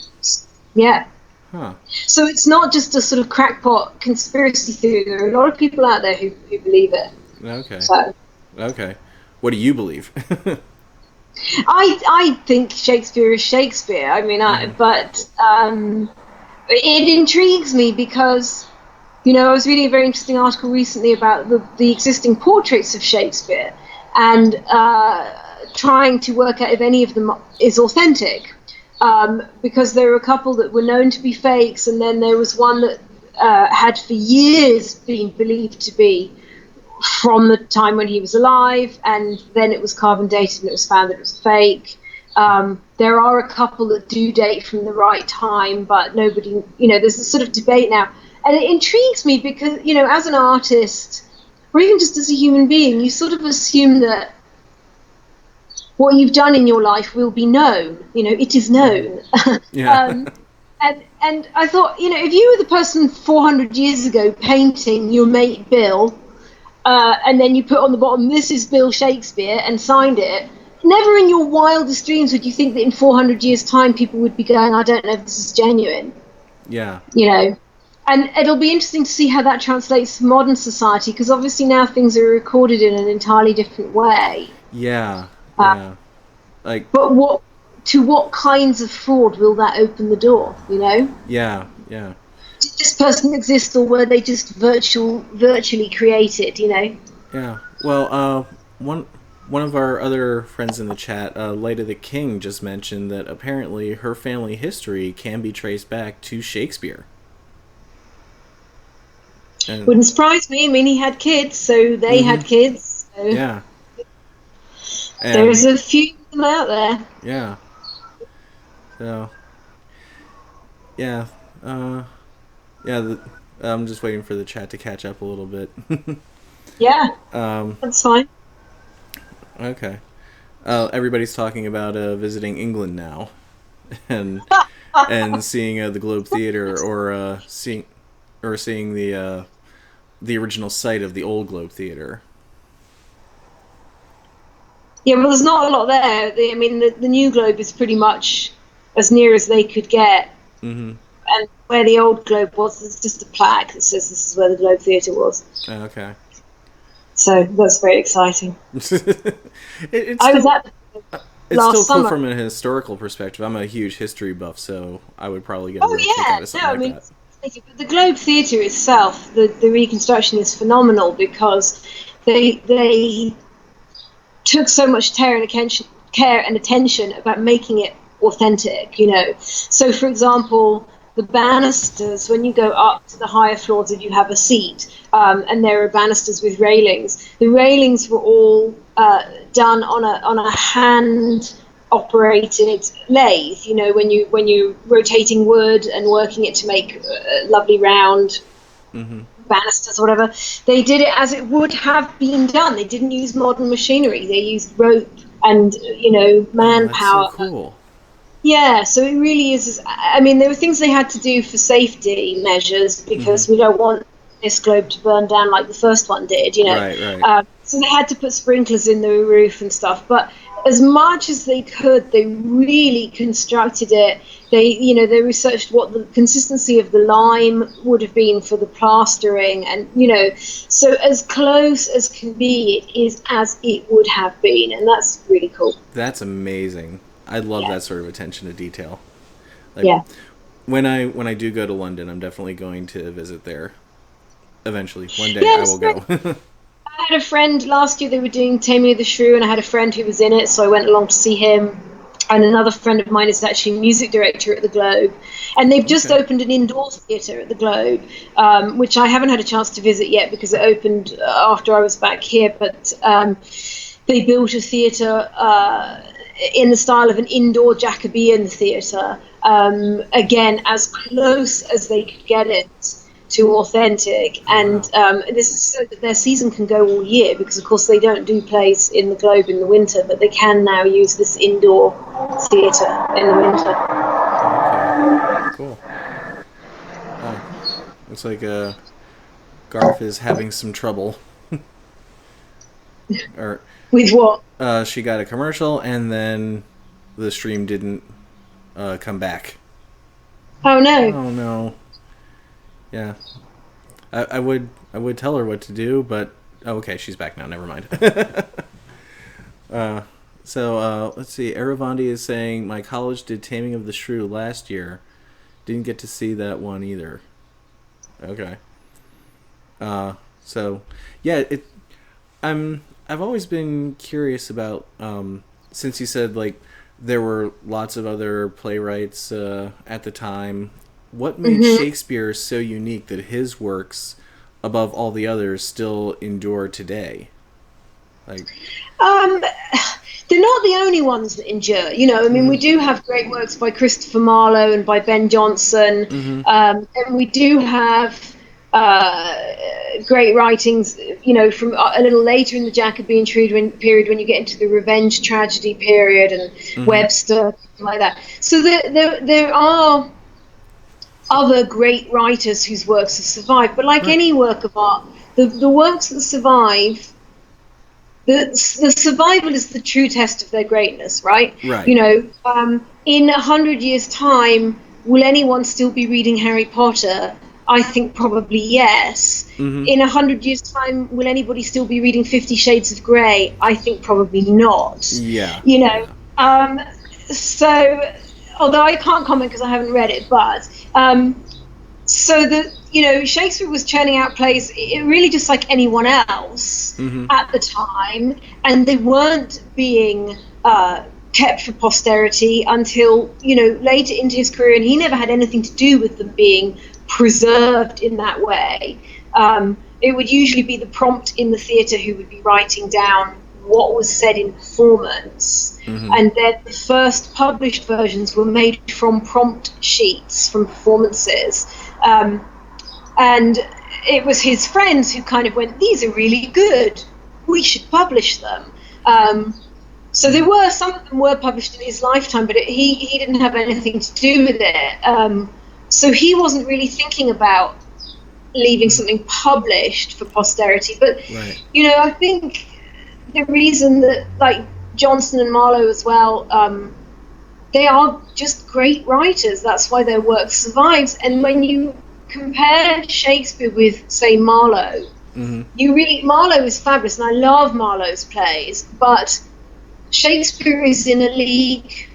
Yeah.
Huh.
So it's not just a sort of crackpot conspiracy theory. There are a lot of people out there who believe it.
Okay.
So.
Okay. What do you believe?
I think Shakespeare is Shakespeare. I mean, but it intrigues me because, I was reading a very interesting article recently about the existing portraits of Shakespeare and trying to work out if any of them is authentic. Because there were a couple that were known to be fakes, and then there was one that had for years been believed to be from the time when he was alive, and then it was carbon dated and it was found that it was fake. There are a couple that do date from the right time, but nobody, there's a sort of debate now. And it intrigues me because, as an artist, or even just as a human being, you sort of assume that what you've done in your life will be known. It is known.
Yeah.
And I thought, if you were the person 400 years ago painting your mate Bill, and then you put on the bottom, "This is Bill Shakespeare," and signed it, never in your wildest dreams would you think that in 400 years' time people would be going, "I don't know if this is genuine."
Yeah.
And it'll be interesting to see how that translates to modern society, because obviously now things are recorded in an entirely different way.
Yeah.
But to what kinds of fraud will that open the door,
Yeah.
Did this person exist, or were they just virtually created,
Yeah. Well, one of our other friends in the chat, Light of the King, just mentioned that apparently her family history can be traced back to Shakespeare. And
Wouldn't surprise me. I mean, he had kids, so they had kids. So
yeah. And
there's a few of them out there.
Yeah. So. Yeah. I'm just waiting for the chat to catch up a little bit.
Yeah. That's fine.
Okay. Everybody's talking about visiting England now, and seeing the Globe Theatre, or seeing the original site of the old Globe Theatre.
Yeah, well, there's not a lot there. I mean, the new Globe is pretty much as near as they could get.
Mm-hmm.
And where the old Globe was, there's just a plaque that says this is where the Globe Theatre was.
Oh, okay.
So that's very exciting.
It's
I was at
it's
last
still cool
summer.
from a historical perspective. I'm a huge history buff, so I would probably get a real kick out of something like that.
The Globe Theatre itself, the reconstruction is phenomenal because they took so much care and attention about making it authentic, So, for example, the banisters, when you go up to the higher floors, if you have a seat, and there are banisters with railings, the railings were all done on a hand operated lathe, when you're rotating wood and working it to make lovely round banisters or whatever. They did it as it would have been done. They didn't use modern machinery. They used rope and manpower.
That's so cool.
Yeah, so it really is. I mean, there were things they had to do for safety measures because we don't want this globe to burn down like the first one did,
Right.
So they had to put sprinklers in the roof and stuff. But as much as they could, they really constructed it. They researched what the consistency of the lime would have been for the plastering, and so as close as can be, it is as it would have been, and that's really cool.
That's amazing. I love that sort of attention to detail.
Yeah.
When I do go to London, I'm definitely going to visit there. Eventually, one day I will go.
I had a friend last year. They were doing Taming of the Shrew, and I had a friend who was in it, so I went along to see him. And another friend of mine is actually music director at the Globe, and they've just opened an indoor theatre at the Globe, which I haven't had a chance to visit yet because it opened after I was back here. But they built a theatre in the style of an indoor Jacobean theatre, again as close as they could get it to authentic, and this is so that their season can go all year, because of course they don't do plays in the Globe in the winter, but they can now use this indoor theatre in the winter.
Okay. Cool. Looks like Garth is having some trouble. Or
with what?
She got a commercial and then the stream didn't come back.
Oh no.
Oh no. Yeah, I would tell her what to do, but okay, she's back now. Never mind. So let's see. Eravandi is saying my college did Taming of the Shrew last year. Didn't get to see that one either. Okay. So yeah, I've always been curious about since you said like there were lots of other playwrights at the time. What made Shakespeare so unique that his works, above all the others, still endure today? Like,
they're not the only ones that endure. I mean, we do have great works by Christopher Marlowe and by Ben Jonson, and we do have great writings, from a little later in the Jacobean period when you get into the revenge tragedy period and Webster, like that. So there are other great writers whose works have survived, but like any work of art, the works that survive, the survival is the true test of their greatness, right?
Right.
In 100 years' time, will anyone still be reading Harry Potter? I think probably yes. In 100 years' time, will anybody still be reading 50 Shades of Grey? I think probably not.
Yeah.
So, although I can't comment because I haven't read it, but Shakespeare was churning out plays, really just like anyone else at the time, and they weren't being kept for posterity until later into his career, and he never had anything to do with them being preserved in that way. It would usually be the prompt in the theatre who would be writing down what was said in performance, and then the first published versions were made from prompt sheets from performances, and it was his friends who kind of went, these are really good, we should publish them. So some of them were published in his lifetime, but he didn't have anything to do with it. So he wasn't really thinking about leaving something published for posterity. But, I think the reason that, like, Jonson and Marlowe as well, they are just great writers. That's why their work survives. And when you compare Shakespeare with, say, Marlowe, Marlowe is fabulous, and I love Marlowe's plays, but Shakespeare is in a league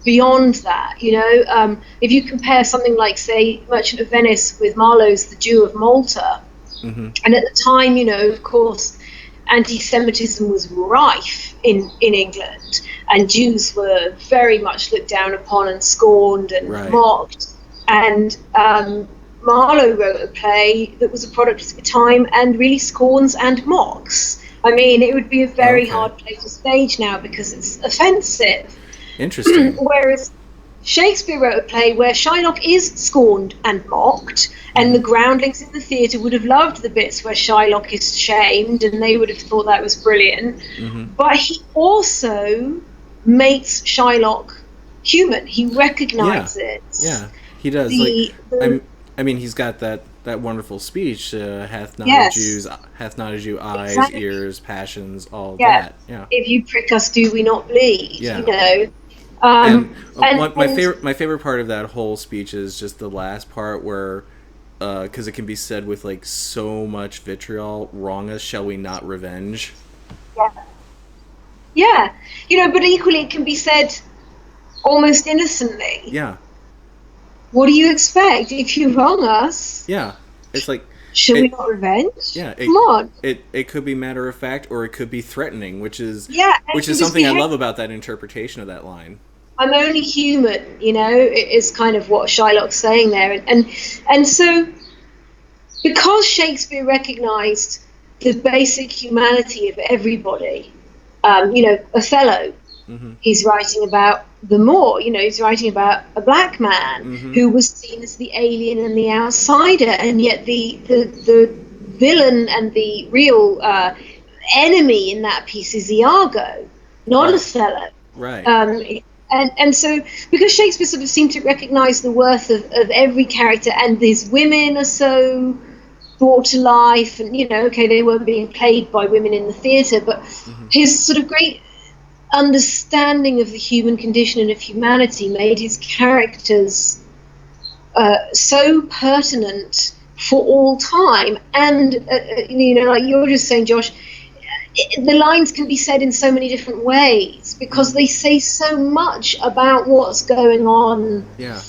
beyond that. If you compare something like, say, Merchant of Venice with Marlowe's The Jew of Malta, and at the time, of course, anti-Semitism was rife in England, and Jews were very much looked down upon and scorned and mocked, and Marlowe wrote a play that was a product of the time and really scorns and mocks. I mean, it would be a very hard play to stage now because it's offensive.
Interesting.
Whereas Shakespeare wrote a play where Shylock is scorned and mocked, and the groundlings in the theatre would have loved the bits where Shylock is shamed, and they would have thought that was brilliant. But he also makes Shylock human. He recognizes.
Yeah, he does. I mean, he's got that wonderful speech, hath not a Jew eyes, ears, passions, all that. Yeah.
If you prick us, do we not bleed?
Yeah. My favorite part of that whole speech is just the last part where, because it can be said with like so much vitriol, wrong us, shall we not revenge?
Yeah. But equally it can be said almost innocently.
Yeah.
What do you expect if you wrong us?
Yeah, it's like,
should we not revenge?
Yeah,
come on.
It could be matter of fact, or it could be threatening, which is something I love about that interpretation of that line.
I'm only human, it is kind of what Shylock's saying there, and so because Shakespeare recognised the basic humanity of everybody, Othello. He's writing about the Moor, he's writing about a black man who was seen as the alien and the outsider, and yet the villain and the real enemy in that piece is Iago, not Othello.
Right.
And so, because Shakespeare sort of seemed to recognise the worth of every character, and these women are so brought to life, and they weren't being played by women in the theatre, but his sort of great understanding of the human condition and of humanity made his characters so pertinent for all time. And like you're just saying, Josh, the lines can be said in so many different ways because they say so much about what's going on.
Yeah.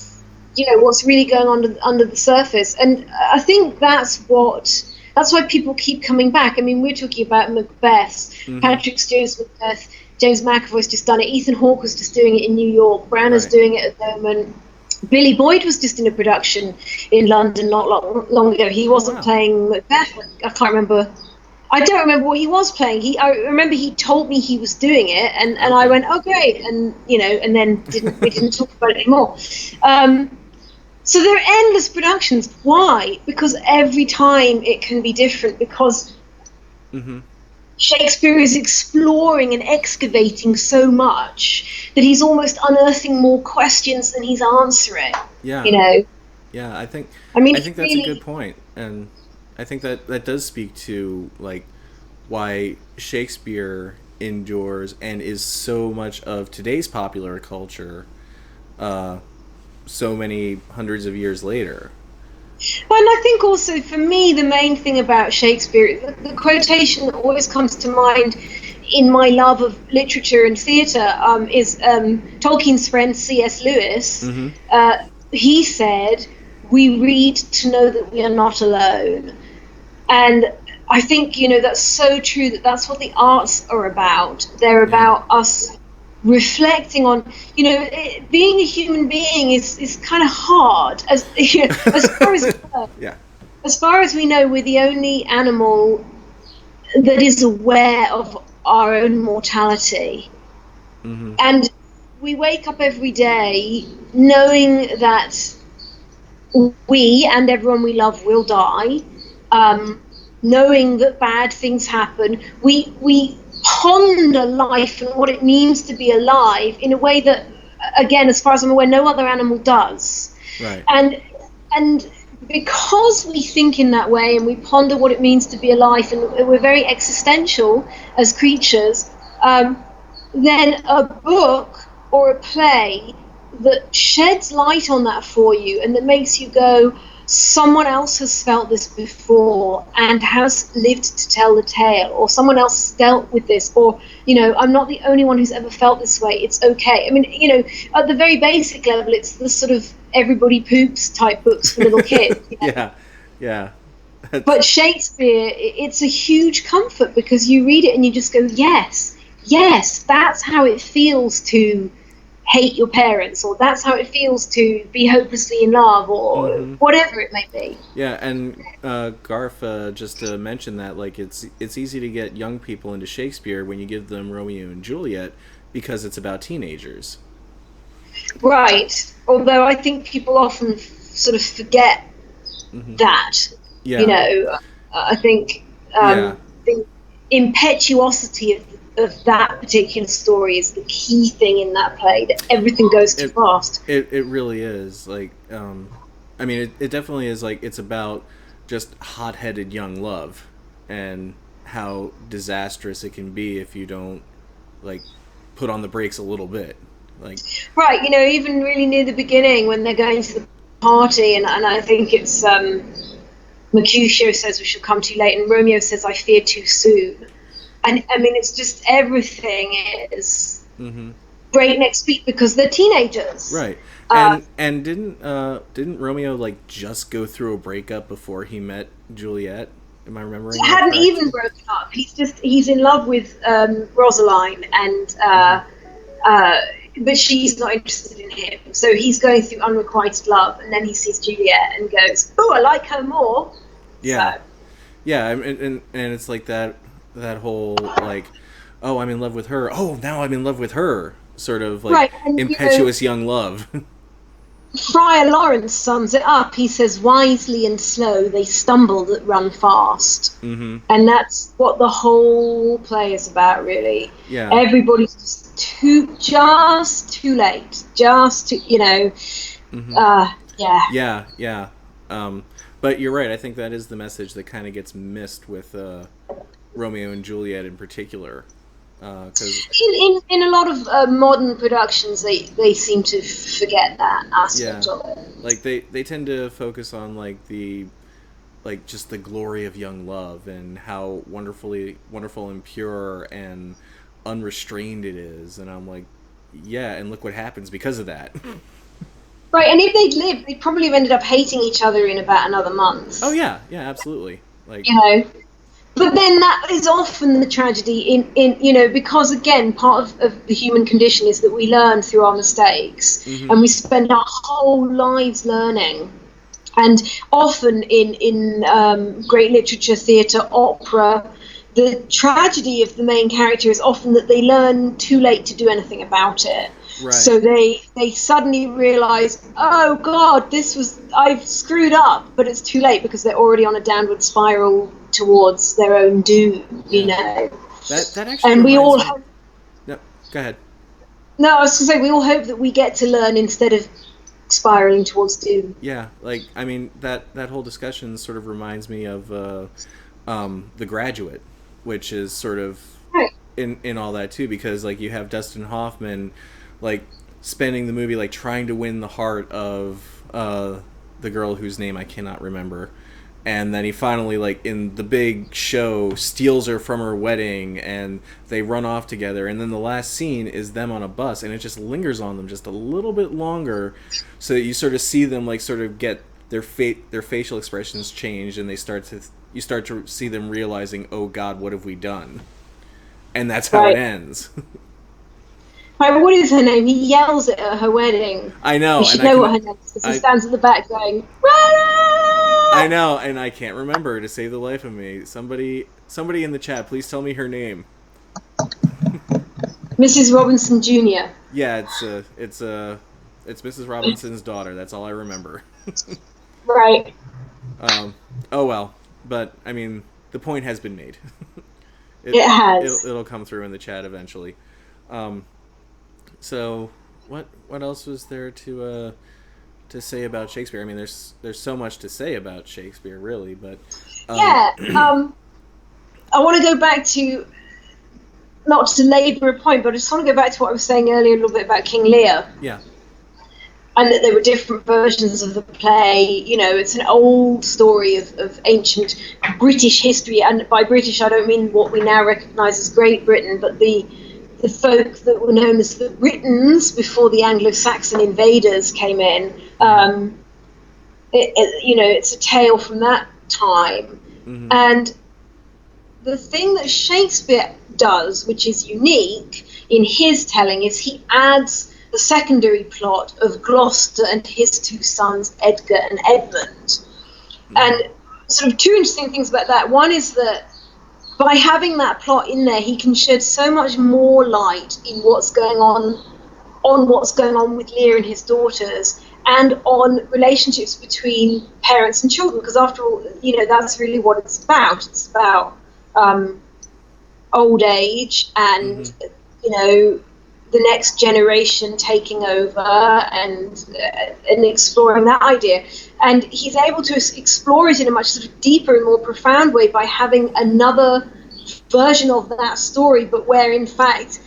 What's really going on under the surface. And I think that's why people keep coming back. I mean, we're talking about Macbeth, Patrick Stewart's Macbeth, James McAvoy's just done it, Ethan Hawke was just doing it in New York, Branagh's doing it at the moment. Billy Boyd was just in a production in London not long ago. He wasn't playing Macbeth. I can't remember. I don't remember what he was playing. I remember he told me he was doing it, and I went, oh great, and and then we didn't talk about it anymore. So there are endless productions. Why? Because every time it can be different. Because Shakespeare is exploring and excavating so much that he's almost unearthing more questions than he's answering.
Yeah. Yeah, I think that's really a good point. And I think that does speak to like why Shakespeare endures and is so much of today's popular culture so many hundreds of years later.
Well, and I think also for me the main thing about Shakespeare, the quotation that always comes to mind in my love of literature and theatre is Tolkien's friend C.S. Lewis. He said, "We read to know that we are not alone." And I think, that's so true, that's what the arts are about. They're about us reflecting on, being a human being is kind of hard. As far as as far as we know, we're the only animal that is aware of our own mortality. And we wake up every day knowing that we and everyone we love will die. Knowing that bad things happen, we ponder life and what it means to be alive in a way that, again, as far as I'm aware, no other animal does.
Right.
And because we think in that way and we ponder what it means to be alive, and we're very existential as creatures, then a book or a play that sheds light on that for you and that makes you go, someone else has felt this before and has lived to tell the tale, or someone else has dealt with this, or I'm not the only one who's ever felt this way, it's okay. I mean, at the very basic level, it's the sort of everybody poops type books for little kids.
Yeah.
But Shakespeare, it's a huge comfort because you read it and you just go, yes, that's how it feels to hate your parents, or that's how it feels to be hopelessly in love, or whatever it may be.
Yeah, and Garth just mentioned that like it's easy to get young people into Shakespeare when you give them Romeo and Juliet because it's about teenagers. Right.
Although I think people often sort of forget that.
Yeah.
I think the impetuosity of that particular story is the key thing in that play, that everything goes too fast.
It really is. Like, I mean, it definitely is, like, it's about just hot-headed young love and how disastrous it can be if you don't, like, put on the brakes a little bit. Like,
right, even really near the beginning when they're going to the party, and I think it's Mercutio says we should come too late, and Romeo says I fear too soon. And I mean, it's just everything is breakneck speed because they're teenagers,
right? And didn't Romeo like just go through a breakup before he met Juliet? Am I remembering?
He hadn't even broken up. He's in love with Rosaline, and but she's not interested in him. So he's going through unrequited love, and then he sees Juliet and goes, "Oh, I like her more."
Yeah,
so.
Yeah, and it's like that whole like, oh, I'm in love with her, oh, now I'm in love with her, sort of like impetuous young love.
Friar Lawrence sums it up. He says, wisely and slow they stumble that run fast. And that's what the whole play is about, really.
Yeah.
Everybody's just too late,
Yeah. But you're right, I think that is the message that kind of gets missed with Romeo and Juliet in particular. Cause
in a lot of modern productions, they seem to forget that aspect of it.
Like they tend to focus on like the like just the glory of young love and how wonderful and pure and unrestrained it is, and I'm like, yeah, and look what happens because of that.
Right, and if they'd lived, they'd probably have ended up hating each other in about another month.
Oh yeah, yeah, absolutely. Like,
You know, but then that is often the tragedy in because again, part of the human condition is that we learn through our mistakes, and we spend our whole lives learning. And often in great literature, theatre, opera, the tragedy of the main character is often that they learn too late to do anything about it.
right.
So they suddenly realise, oh God, I've screwed up, but it's too late because they're already on a downward spiral towards their own doom, you know.
That actually
and we all
hope. No, go ahead.
No, I was going to say, we all hope that we get to learn instead of spiraling towards doom.
Yeah, like, I mean, that whole discussion sort of reminds me of The Graduate, which is sort of
Right.
in all that too, because like you have Dustin Hoffman like spending the movie like trying to win the heart of the girl whose name I cannot remember, and then he finally, like, in the big show, steals her from her wedding, and they run off together, and then the last scene is them on a bus, and it just lingers on them just a little bit longer, so that you sort of see them, like, sort of get their facial expressions changed, and you start to see them realizing, oh God, what have we done? And that's how it ends.
Right, what is her name? He yells at her wedding.
I know.
You should know what her name is, because he stands at the back going, Run!
I know, and I can't remember to save the life of me. Somebody in the chat, please tell me her name.
Mrs. Robinson Jr.
Yeah, it's Mrs. Robinson's daughter. That's all I remember.
Right.
Oh well, but I mean, the point has been made.
It has.
It'll come through in the chat eventually. So what else was there to say about Shakespeare? I mean, there's so much to say about Shakespeare, really, but
I want to go back to, not to labour a point, but I just want to go back to what I was saying earlier a little bit about King Lear.
Yeah.
And that there were different versions of the play. You know, it's an old story of ancient British history, and by British I don't mean what we now recognise as Great Britain, but the folk that were known as the Britons before the Anglo-Saxon invaders came in. It's a tale from that time. Mm-hmm. And the thing that Shakespeare does, which is unique in his telling, is he adds the secondary plot of Gloucester and his two sons, Edgar and Edmund. Mm-hmm. And sort of two interesting things about that. One is that by having that plot in there, he can shed so much more light in what's going on with Lear and his daughters, and on relationships between parents and children, because after all, that's really what it's about. It's about old age and, mm-hmm. The next generation taking over and exploring that idea. And he's able to explore it in a much sort of deeper and more profound way by having another version of that story, but where in fact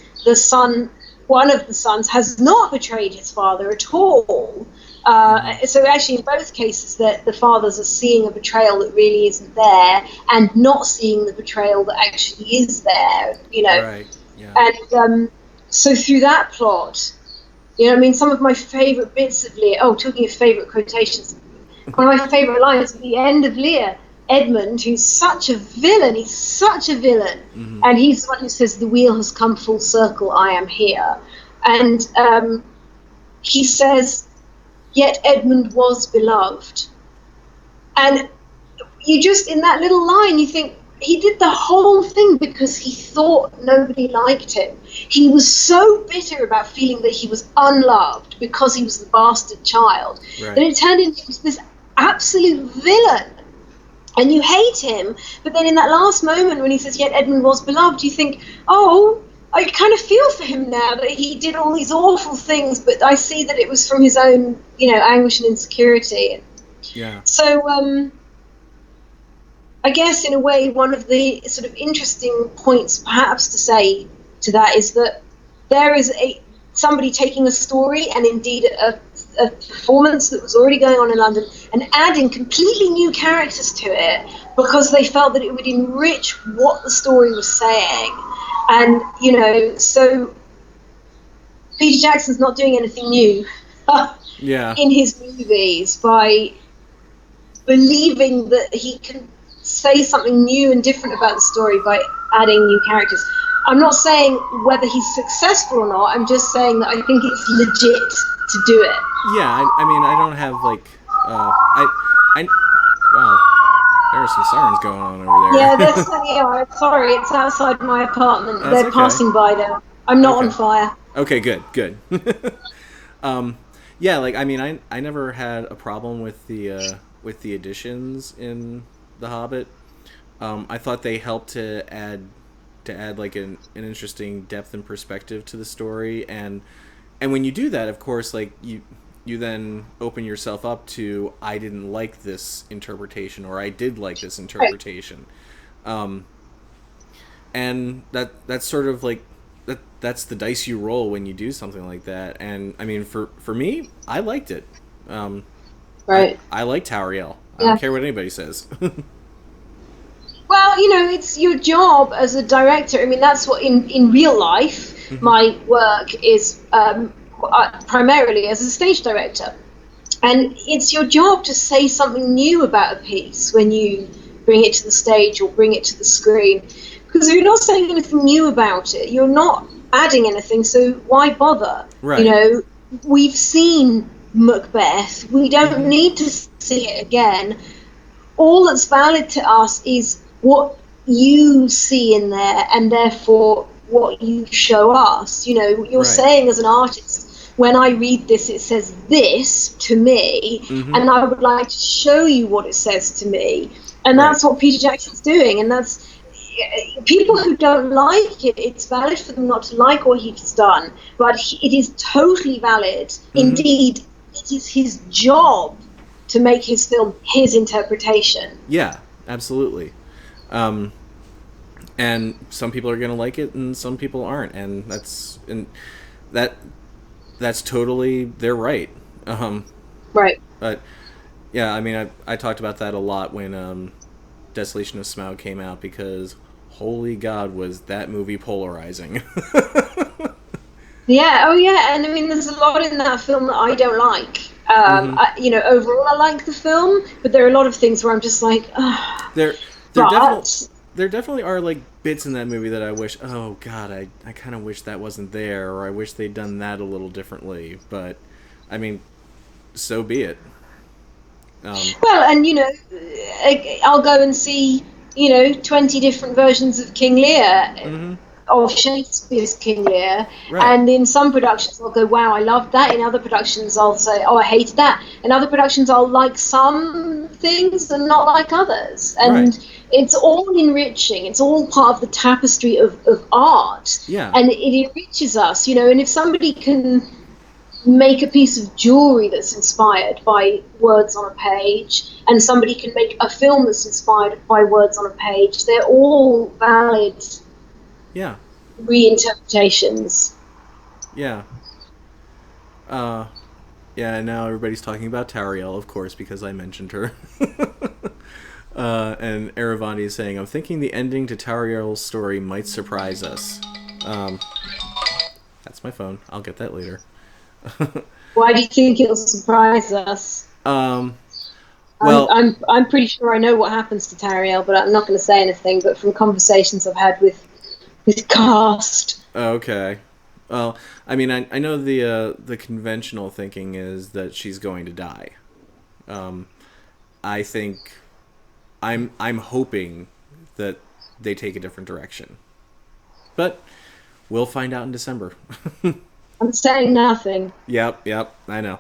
one of the sons has not betrayed his father at all. So actually in both cases the fathers are seeing a betrayal that really isn't there, and not seeing the betrayal that actually is there,
Right. Yeah.
And so through that plot, some of my favourite bits of Lear, talking of favourite quotations, one of my favourite lines at the end of Lear, Edmund, who's such a villain, mm-hmm. and he's the one who says, the wheel has come full circle, I am here. And he says, yet Edmund was beloved. And you just, in that little line, you think, he did the whole thing because he thought nobody liked him. He was so bitter about feeling that he was unloved because he was the bastard child. Right. That it turned into this absolute villain. And you hate him, but then in that last moment when he says, yet Edmund was beloved, you think, I kind of feel for him now that he did all these awful things, but I see that it was from his own, anguish and insecurity.
Yeah.
So, I guess in a way, one of the sort of interesting points perhaps to say to that is that there is somebody taking a story, and indeed a a performance that was already going on in London and adding completely new characters to it because they felt that it would enrich what the story was saying. And, so Peter Jackson's not doing anything new in his movies by believing that he can say something new and different about the story by adding new characters. I'm not saying whether he's successful or not. I'm just saying that I think it's legit to do it.
Yeah, I mean, I don't have like, wow, there are some sirens going on over there.
Yeah, I'm sorry, it's outside my apartment.
That's
They're
okay.
Passing by there. I'm not on fire.
Okay, good. Yeah, like I mean, I never had a problem with the additions in The Hobbit. I thought they helped to add like an interesting depth and perspective to the story, and when you do that, of course, like you then open yourself up to, I didn't like this interpretation, or I did like this interpretation. Right. And that's sort of like that's the dice you roll when you do something like that. And I mean, for me, I liked it.
Right.
I like Tauriel. I don't care what anybody says.
Well, it's your job as a director. I mean, that's what in real life, my work is primarily as a stage director. And it's your job to say something new about a piece when you bring it to the stage or bring it to the screen. Because if you're not saying anything new about it, you're not adding anything, so why bother?
Right.
We've seen Macbeth. We don't need to see it again. All that's valid to us is what you see in there, and therefore what you show us. You're saying as an artist, when I read this, it says this to me, and I would like to show you what it says to me. And that's what Peter Jackson's doing, and that's people who don't like it, it's valid for them not to like what he's done, but it is totally valid. Indeed, it is his job to make his film his interpretation.
Yeah, absolutely. And some people are going to like it, and some people aren't, and that's totally their right.
Right.
But yeah, I mean, I talked about that a lot when Desolation of Smaug came out, because holy God, was that movie polarizing.
Yeah, oh yeah, and I mean, there's a lot in that film that I don't like. Overall, I like the film, but there are a lot of things where I'm just like,
there definitely are like bits in that movie that I wish, oh God, I kind of wish that wasn't there, or I wish they'd done that a little differently. But I mean, so be it.
Well, and I'll go and see 20 different versions of King Lear. Of Shakespeare's King Lear, and in some productions I'll go, wow, I loved that. In other productions I'll say, oh, I hated that. In other productions I'll like some things and not like others, and it's all enriching. It's all part of the tapestry of art, and it enriches us, and if somebody can make a piece of jewelry that's inspired by words on a page, and somebody can make a film that's inspired by words on a page, they're all valid reinterpretations.
Yeah. Now everybody's talking about Tauriel, of course, because I mentioned her. And Aravandi is saying, I'm thinking the ending to Tauriel's story might surprise us. That's my phone. I'll get that later.
Why do you think it'll surprise us?
Well,
I'm pretty sure I know what happens to Tauriel, but I'm not going to say anything. But from conversations I've had with cast.
Okay. Well, I mean, I know the conventional thinking is that she's going to die. I think I'm hoping that they take a different direction, but we'll find out in December.
I'm saying nothing.
Yep, I know.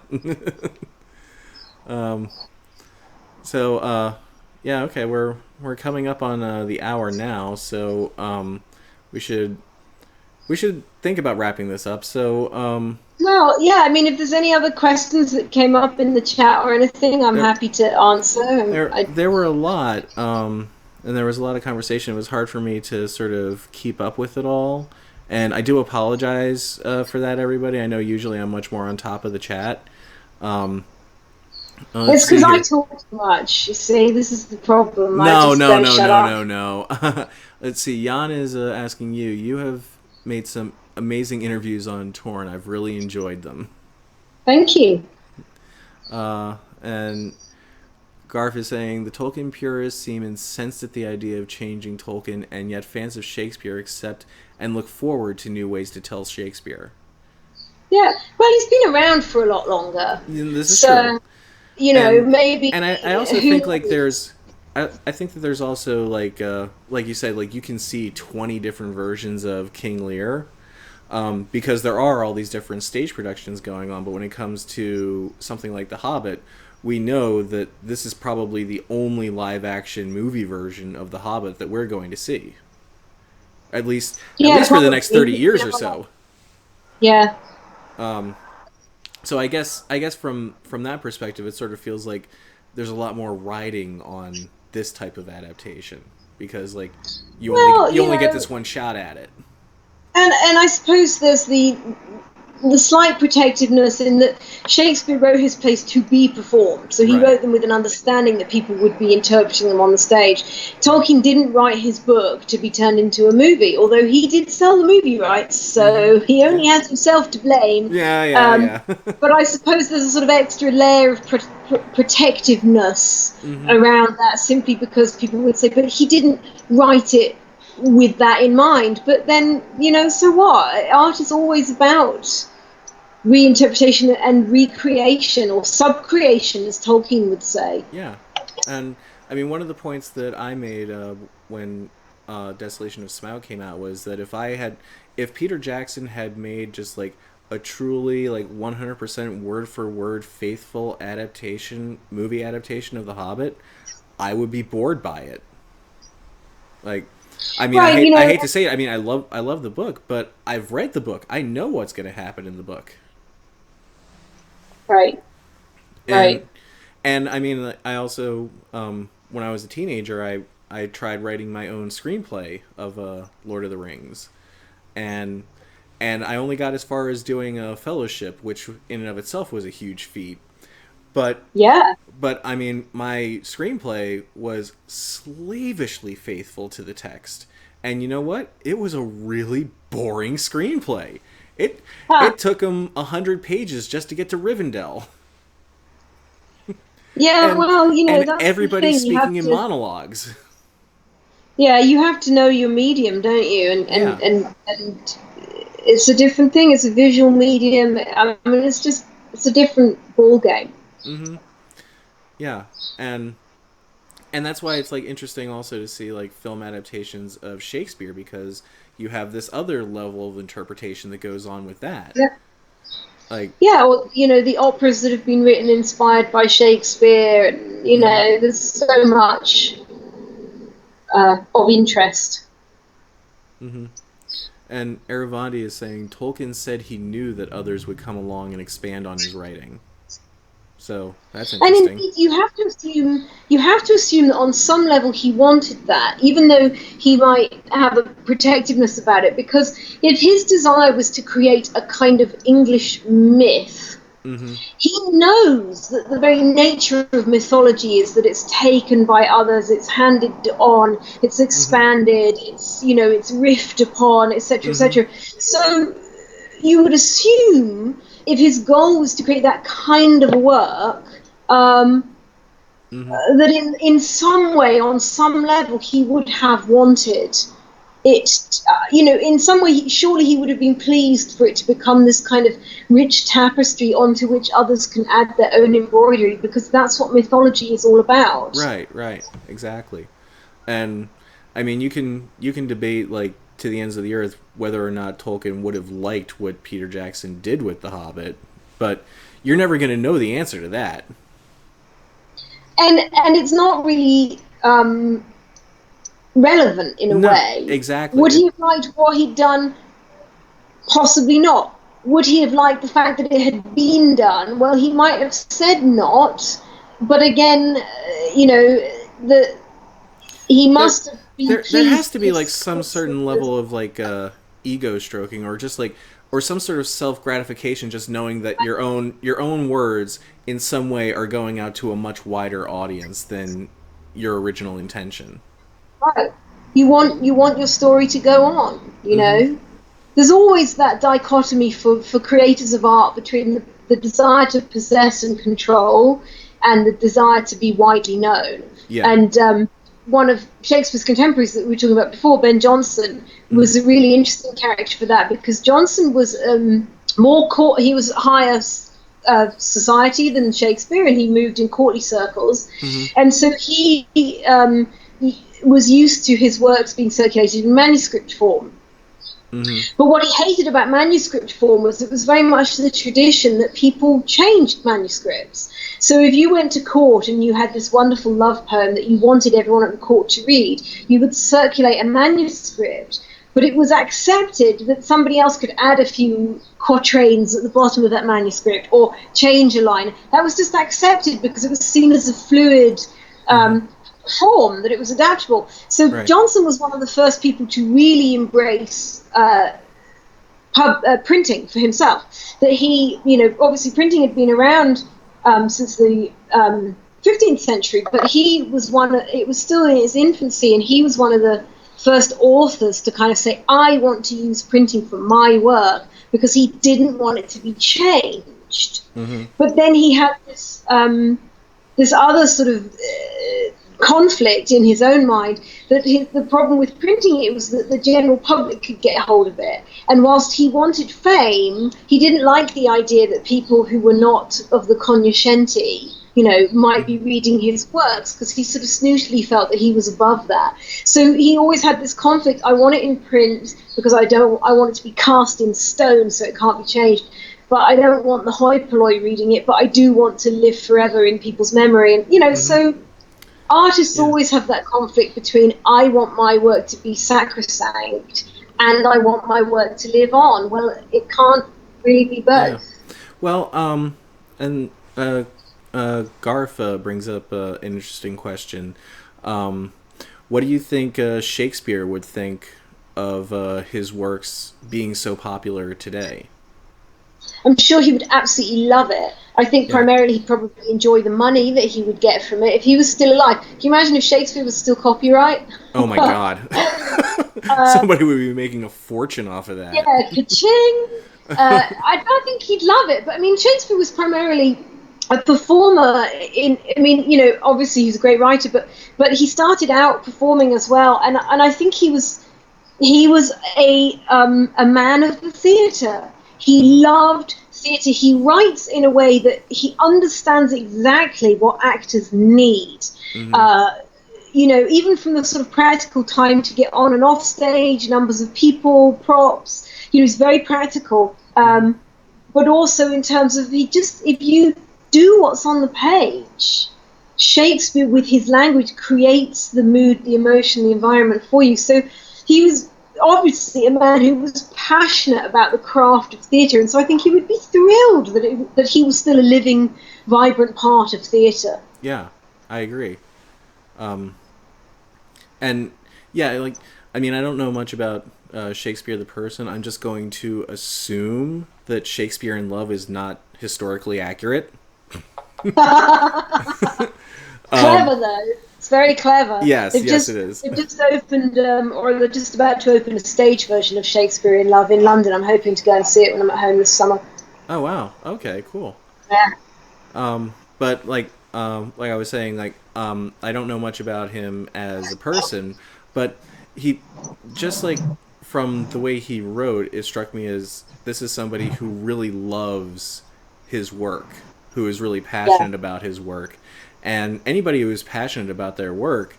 Okay, we're coming up on the hour now, so we should think about wrapping this up. So
well, yeah, I mean, if there's any other questions that came up in the chat or anything, I'm happy to answer.
There were a lot, and there was a lot of conversation. It was hard for me to sort of keep up with it all, and I do apologize for that, everybody. I know usually I'm much more on top of the chat, Um,
It's because I talk too much. You see, this is the problem. I
No,
just
no,
don't
no,
shut
no,
up.
no, no. Let's see. Jan is asking you. You have made some amazing interviews on Torn. I've really enjoyed them.
Thank you.
And Garf is saying the Tolkien purists seem incensed at the idea of changing Tolkien, and yet fans of Shakespeare accept and look forward to new ways to tell Shakespeare.
Yeah, well, he's been around for a lot longer.
And this is true.
So, you know,
and
maybe
and I also
who
think like
knows?
I think that there's also like you said, like you can see 20 different versions of King Lear, because there are all these different stage productions going on. But when it comes to something like The Hobbit, we know that this is probably the only live action movie version of The Hobbit that we're going to see. At
Yeah,
least for the next 30
probably.
years or so.
Yeah.
So I guess from that perspective, it sort of feels like there's a lot more riding on this type of adaptation, because like
Well,
you
you
only get
know,
this one shot at it.
and I suppose there's the slight protectiveness in that Shakespeare wrote his plays to be performed, so he
Right.
wrote them with an understanding that people would be interpreting them on the stage. Tolkien didn't write his book to be turned into a movie, although he did sell the movie rights, so he
Yeah.
only has himself to blame.
Yeah. Yeah. Yeah.
But I suppose there's a sort of extra layer of protectiveness around that, simply because people would say, but he didn't write it with that in mind. But then, so what? Art is always about reinterpretation and recreation, or subcreation, as Tolkien would say.
Yeah. And I mean, one of the points that I made when Desolation of Smaug came out was that if Peter Jackson had made just like a truly like 100% word for word faithful movie adaptation of The Hobbit, I would be bored by it. Like, I mean,
Right,
I hate to say it. I mean, I love the book, but I've read the book. I know what's going to happen in the book.
Right.
And
Right.
and I mean, I also when I was a teenager, I tried writing my own screenplay of Lord of the Rings, and I only got as far as doing a fellowship, which in and of itself was a huge feat. But
Yeah.
I mean, my screenplay was slavishly faithful to the text, and you know what? It was a really boring screenplay.
Huh.
It took them 100 pages just to get to Rivendell.
Yeah,
and
well,
and
that's the
everybody's
thing. You have
speaking in
to,
monologues.
yeah, you have to know your medium, don't you?
Yeah.
And it's a different thing. It's a visual medium. I mean, it's a different ball game.
Yeah. And that's why it's like interesting also to see like film adaptations of Shakespeare, because you have this other level of interpretation that goes on with that.
Yeah.
Like,
Yeah, or the operas that have been written inspired by Shakespeare. And, there's so much of interest.
and Eravandi is saying Tolkien said he knew that others would come along and expand on his writing. So that's
And
interesting.
indeed, you have to assume that on some level he wanted that, even though he might have a protectiveness about it. Because if his desire was to create a kind of English myth, he knows that the very nature of mythology is that it's taken by others, it's handed on, it's expanded, it's riffed upon, etc., etc. So you would assume, if his goal was to create that kind of work, that in some way, on some level, he would have wanted it. In some way, surely he would have been pleased for it to become this kind of rich tapestry onto which others can add their own embroidery, because that's what mythology is all about.
Right, exactly. And I mean, you can debate like to the ends of the earth whether or not Tolkien would have liked what Peter Jackson did with The Hobbit, but you're never going to know the answer to that.
And it's not really relevant in a
No,
way.
exactly.
Would he have liked what he'd done? Possibly not. Would he have liked the fact that it had been done? Well, he might have said not, but again, he must have been
there has
pleased
to
with
be
his
like some certain level of like ego stroking, or just like or some sort of self-gratification, just knowing that your own words in some way are going out to a much wider audience than your original intention.
Right. You want your story to go on,
Mm-hmm.
There's always that dichotomy for creators of art between the desire to possess and control and the desire to be widely known.
Yeah.
And one of Shakespeare's contemporaries that we were talking about before, Ben Jonson, was
Mm-hmm.
a really interesting character for that, because Jonson was more court. He was higher society than Shakespeare, and he moved in courtly circles,
Mm-hmm.
and so he was used to his works being circulated in manuscript form.
Mm-hmm.
But what he hated about manuscript form was it was very much the tradition that people changed manuscripts. So if you went to court and you had this wonderful love poem that you wanted everyone at the court to read, you would circulate a manuscript. But it was accepted that somebody else could add a few quatrains at the bottom of that manuscript or change a line. That was just accepted because it was seen as a fluid form, that it was adaptable. So
Right.
Jonson was one of the first people to really embrace printing for himself. That he, obviously printing had been around since the 15th century, but he was it was still in its infancy, and he was one of the first authors to kind of say, I want to use printing for my work, because he didn't want it to be changed.
Mm-hmm.
But then he had this other sort of conflict in his own mind, that the problem with printing it was that the general public could get hold of it. And whilst he wanted fame, he didn't like the idea that people who were not of the cognoscenti, might be reading his works, because he sort of snootily felt that he was above that. So he always had this conflict. I want it in print because I want it to be cast in stone so it can't be changed. But I don't want the hoi polloi reading it, but I do want to live forever in people's memory. And, so artists always have that conflict between, I want my work to be sacrosanct and I want my work to live on. Well, it can't really be both.
Yeah. Well, and Garth brings up an interesting question. What do you think Shakespeare would think of his works being so popular today?
I'm sure he would absolutely love it. I think
Yeah.
primarily he'd probably enjoy the money that he would get from it if he was still alive. Can you imagine if Shakespeare was still copyright?
Oh my God. Somebody would be making a fortune off of that.
Yeah, ka-ching! I think he'd love it. But I mean, Shakespeare was primarily a performer. Obviously he's a great writer, but he started out performing as well. And I think he was a man of the theatre. He loved theatre. He writes in a way that he understands exactly what actors need.
Mm-hmm.
Even from the sort of practical time to get on and off stage, numbers of people, props. He's very practical. But also in terms of if you do what's on the page, Shakespeare with his language creates the mood, the emotion, the environment for you. So he was obviously a man who was passionate about the craft of theatre, and so I think he would be thrilled that he was still a living, vibrant part of theatre.
Yeah, I agree. And yeah, I don't know much about Shakespeare the person. I'm just going to assume that Shakespeare in Love is not historically accurate.
Clever though. It's very clever.
Yes, it is.
They've just opened, or they're just about to open a stage version of Shakespeare in Love in London. I'm hoping to go and see it when I'm at home this summer.
Oh wow. Okay. Cool.
Yeah.
But like I was saying, I don't know much about him as a person, but he just from the way he wrote, it struck me as this is somebody who really loves his work, who is really passionate about his work. And anybody who is passionate about their work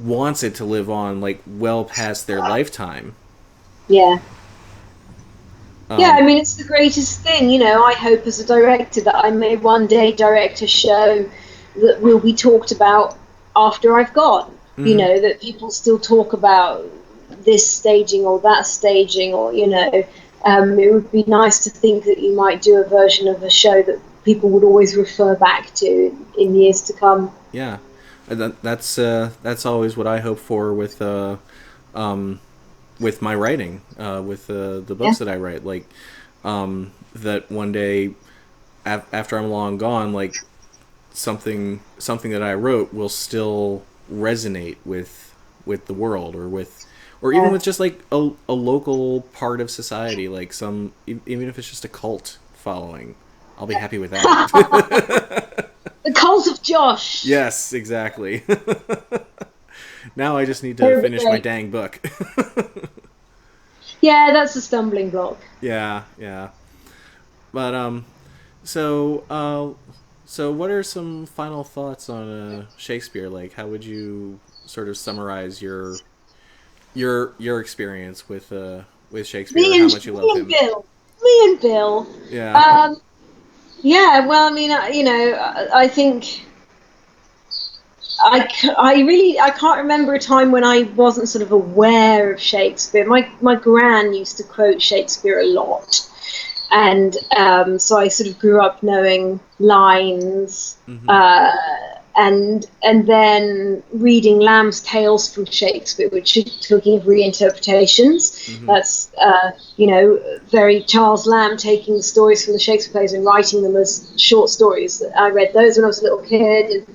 wants it to live on well past their lifetime.
Yeah. It's the greatest thing. I hope as a director that I may one day direct a show that will be talked about after I've gone.
Mm-hmm.
That people still talk about this staging or that staging, or it would be nice to think that you might do a version of a show that people would always refer back to in years to come.
Yeah, that's always what I hope for with my writing, with the books that I write. that one day, after I'm long gone, like something that I wrote will still resonate with the world, or even with just like a local part of society, like even if it's just a cult following. I'll be happy with that.
The cult of Josh.
Yes, exactly. Now I just need to finish my dang book.
Yeah, that's a stumbling block.
Yeah. But so what are some final thoughts on Shakespeare? Like, how would you sort of summarize your experience with Shakespeare, or how much you love him?
Me and Bill.
Yeah.
Yeah. Well, I mean, I think I can't remember a time when I wasn't sort of aware of Shakespeare. My gran used to quote Shakespeare a lot, and so I sort of grew up knowing lines,
Mm-hmm.
And then reading Lamb's Tales from Shakespeare, which is talking of reinterpretations.
Mm-hmm.
That's very Charles Lamb taking the stories from the Shakespeare plays and writing them as short stories. I read those when I was a little kid.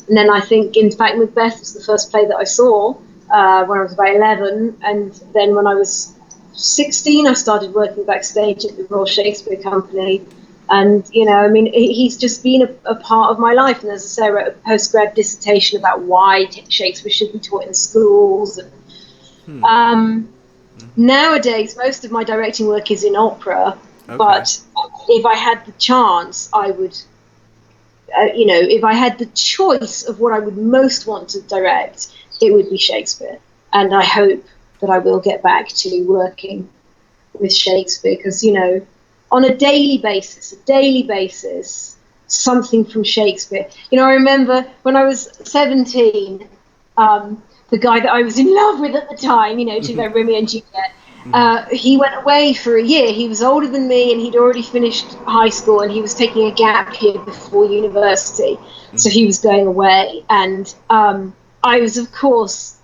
And then I think, in fact, Macbeth was the first play that I saw when I was about 11. And then when I was 16, I started working backstage at the Royal Shakespeare Company. And, he's just been a part of my life. And as I say, I wrote a postgrad dissertation about why Shakespeare should be taught in schools. And, nowadays, most of my directing work is in opera. Okay. But if I had the chance, I would... if I had the choice of what I would most want to direct, it would be Shakespeare. And I hope that I will get back to working with Shakespeare because, on a daily basis, something from Shakespeare. I remember when I was 17, the guy that I was in love with at the time, to the Romeo and Juliet, he went away for a year. He was older than me and he'd already finished high school and he was taking a gap year before university. So he was going away and I was, of course,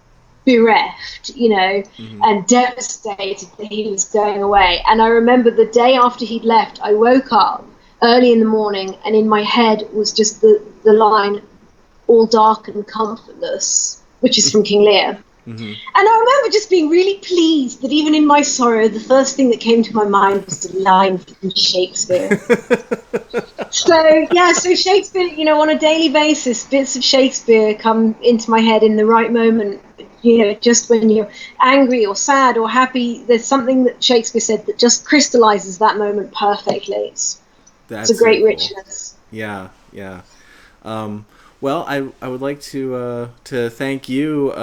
bereft, and devastated that he was going away. And I remember the day after he'd left, I woke up early in the morning and in my head was just the line, "All dark and comfortless," which is from King Lear. Mm-hmm. And I remember just being really pleased that even in my sorrow, the first thing that came to my mind was the line from Shakespeare. So Shakespeare, on a daily basis, bits of Shakespeare come into my head in the right moment. Just when you're angry or sad or happy, there's something that Shakespeare said that just crystallizes that moment perfectly. It's a great richness.
Yeah. Well, I would like to thank you,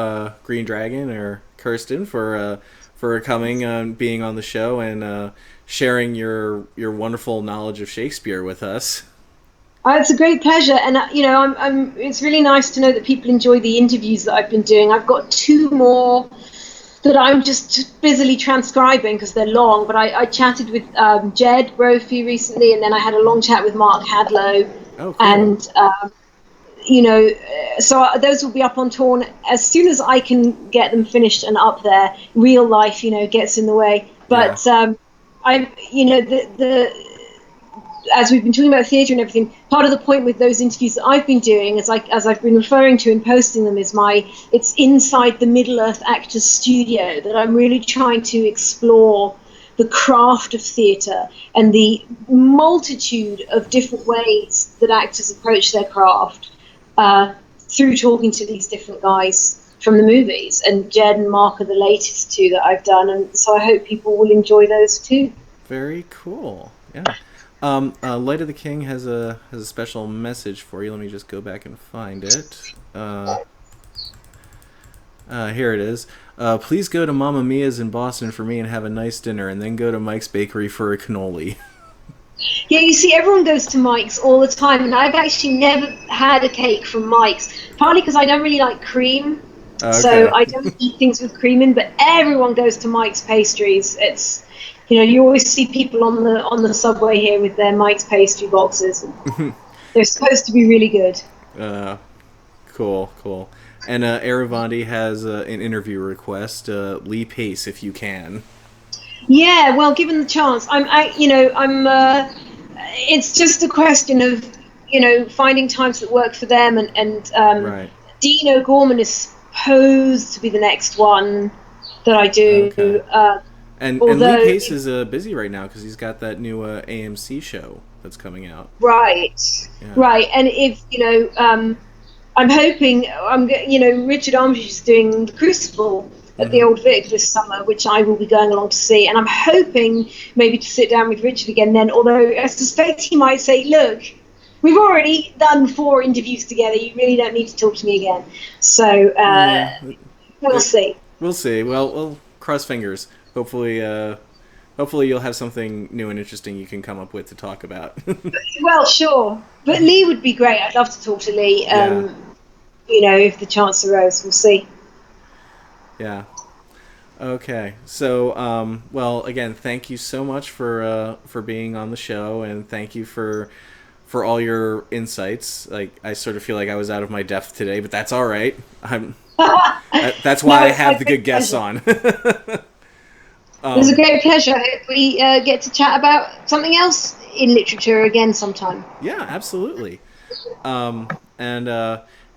Green Dragon or Kirsten, for coming and being on the show and sharing your wonderful knowledge of Shakespeare with us.
It's a great pleasure, and it's really nice to know that people enjoy the interviews that I've been doing. I've got 2 more that I'm just busily transcribing because they're long. But I chatted with Jed Brophy recently, and then I had a long chat with Mark Hadlow.
Oh, cool.
And so those will be up on Torn as soon as I can get them finished and up there. Real life, gets in the way. But as we've been talking about theatre and everything, part of the point with those interviews that I've been doing, as I've been referring to and posting them, it's inside the Middle-earth Actors Studio that I'm really trying to explore the craft of theatre and the multitude of different ways that actors approach their craft through talking to these different guys from the movies. And Jed and Mark are the latest 2 that I've done, and so I hope people will enjoy those too.
Very cool. Yeah. Light of the King has a special message for you. Let me just go back and find it. Here it is. Please go to Mamma Mia's in Boston for me and have a nice dinner, and then go to Mike's Bakery for a cannoli.
Yeah, you see, everyone goes to Mike's all the time, and I've actually never had a cake from Mike's, partly because I don't really like cream, so I don't eat things with cream in, but everyone goes to Mike's Pastries. It's... you always see people on the subway here with their Mike's pastry boxes. They're supposed to be really good.
Cool. And Aravandi has an interview request. Lee Pace, if you can.
Yeah, well, given the chance, it's just a question of, finding times that work for them, and
Right.
Dean O'Gorman is supposed to be the next one that I do.
Okay. And Lee
Although,
Pace is busy right now because he's got that new AMC show that's coming out.
right,
Yeah.
right, and if I'm hoping Richard Armitage is doing the Crucible at the
Mm-hmm.
Old Vic this summer, which I will be going along to see, and I'm hoping maybe to sit down with Richard again then. Although I suspect he might say, "Look, we've already done 4 interviews together. You really don't need to talk to me again." So
Yeah.
we'll
It,
see.
we'll see. Well, we'll cross fingers. Hopefully, hopefully you'll have something new and interesting you can come up with to talk about.
Well, sure, but Lee would be great. I'd love to talk to Lee.
Yeah.
If the chance arose, we'll see.
Yeah. Okay. So, well, again, thank you so much for being on the show, and thank you for all your insights. Like, I sort of feel like I was out of my depth today, but that's all right. That's
No,
why I
it's my
have the good
great
guests
pleasure.
on.
It was a great pleasure. I hope we get to chat about something else in literature again sometime.
Yeah, absolutely. Um, and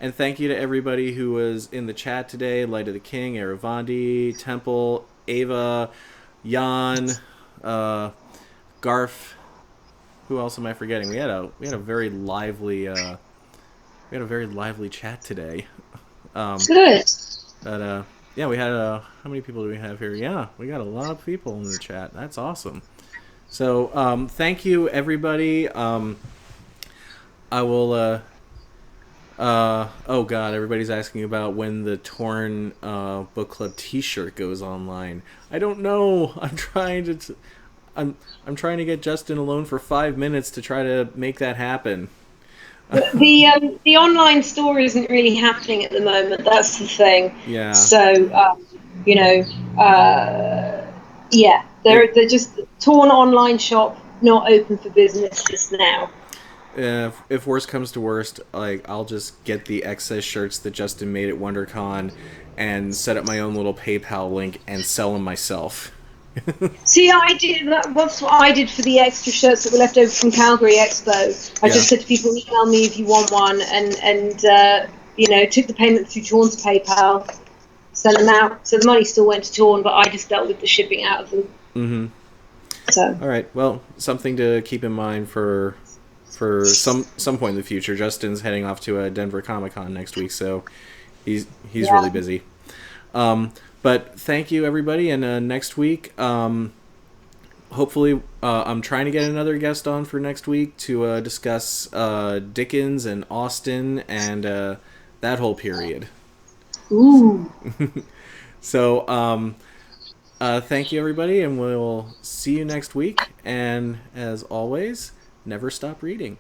and thank you to everybody who was in the chat today: Light of the King, Aravandi, Temple, Ava, Jan, uh, Garf. Who else am I forgetting? We had a very lively we had a very lively chat today. Um,
Good.
but yeah, we had how many people do we have here? Yeah, we got a lot of people in the chat. That's awesome. So thank you everybody. I will. Oh God! Everybody's asking about when the Torn book club T-shirt goes online. I don't know. I'm trying to get Justin alone for 5 minutes to try to make that happen.
The online store isn't really happening at the moment. That's the thing.
Yeah.
So you know, yeah,
It
they're just torn online shop, not open for business just now.
if worst comes to worst, like I'll just get the excess shirts that Justin made at WonderCon and set up my own little PayPal link and sell them myself.
See, that's what I did for the extra shirts that were left over from Calgary Expo. I
Yeah.
just said to people, email me if you want one, and took the payment through Torn's PayPal, sent them out. So the money still went to Torn, but I just dealt with the shipping out of them.
Mm-hmm.
So
All right. Well, something to keep in mind for some point in the future. Justin's heading off to a Denver Comic Con next week, so he's
yeah,
really busy. But thank you everybody, and next week, hopefully, I'm trying to get another guest on for next week to discuss Dickens and Austen and that whole period.
ooh,
So thank you everybody, and we'll see you next week. And as always, never stop reading.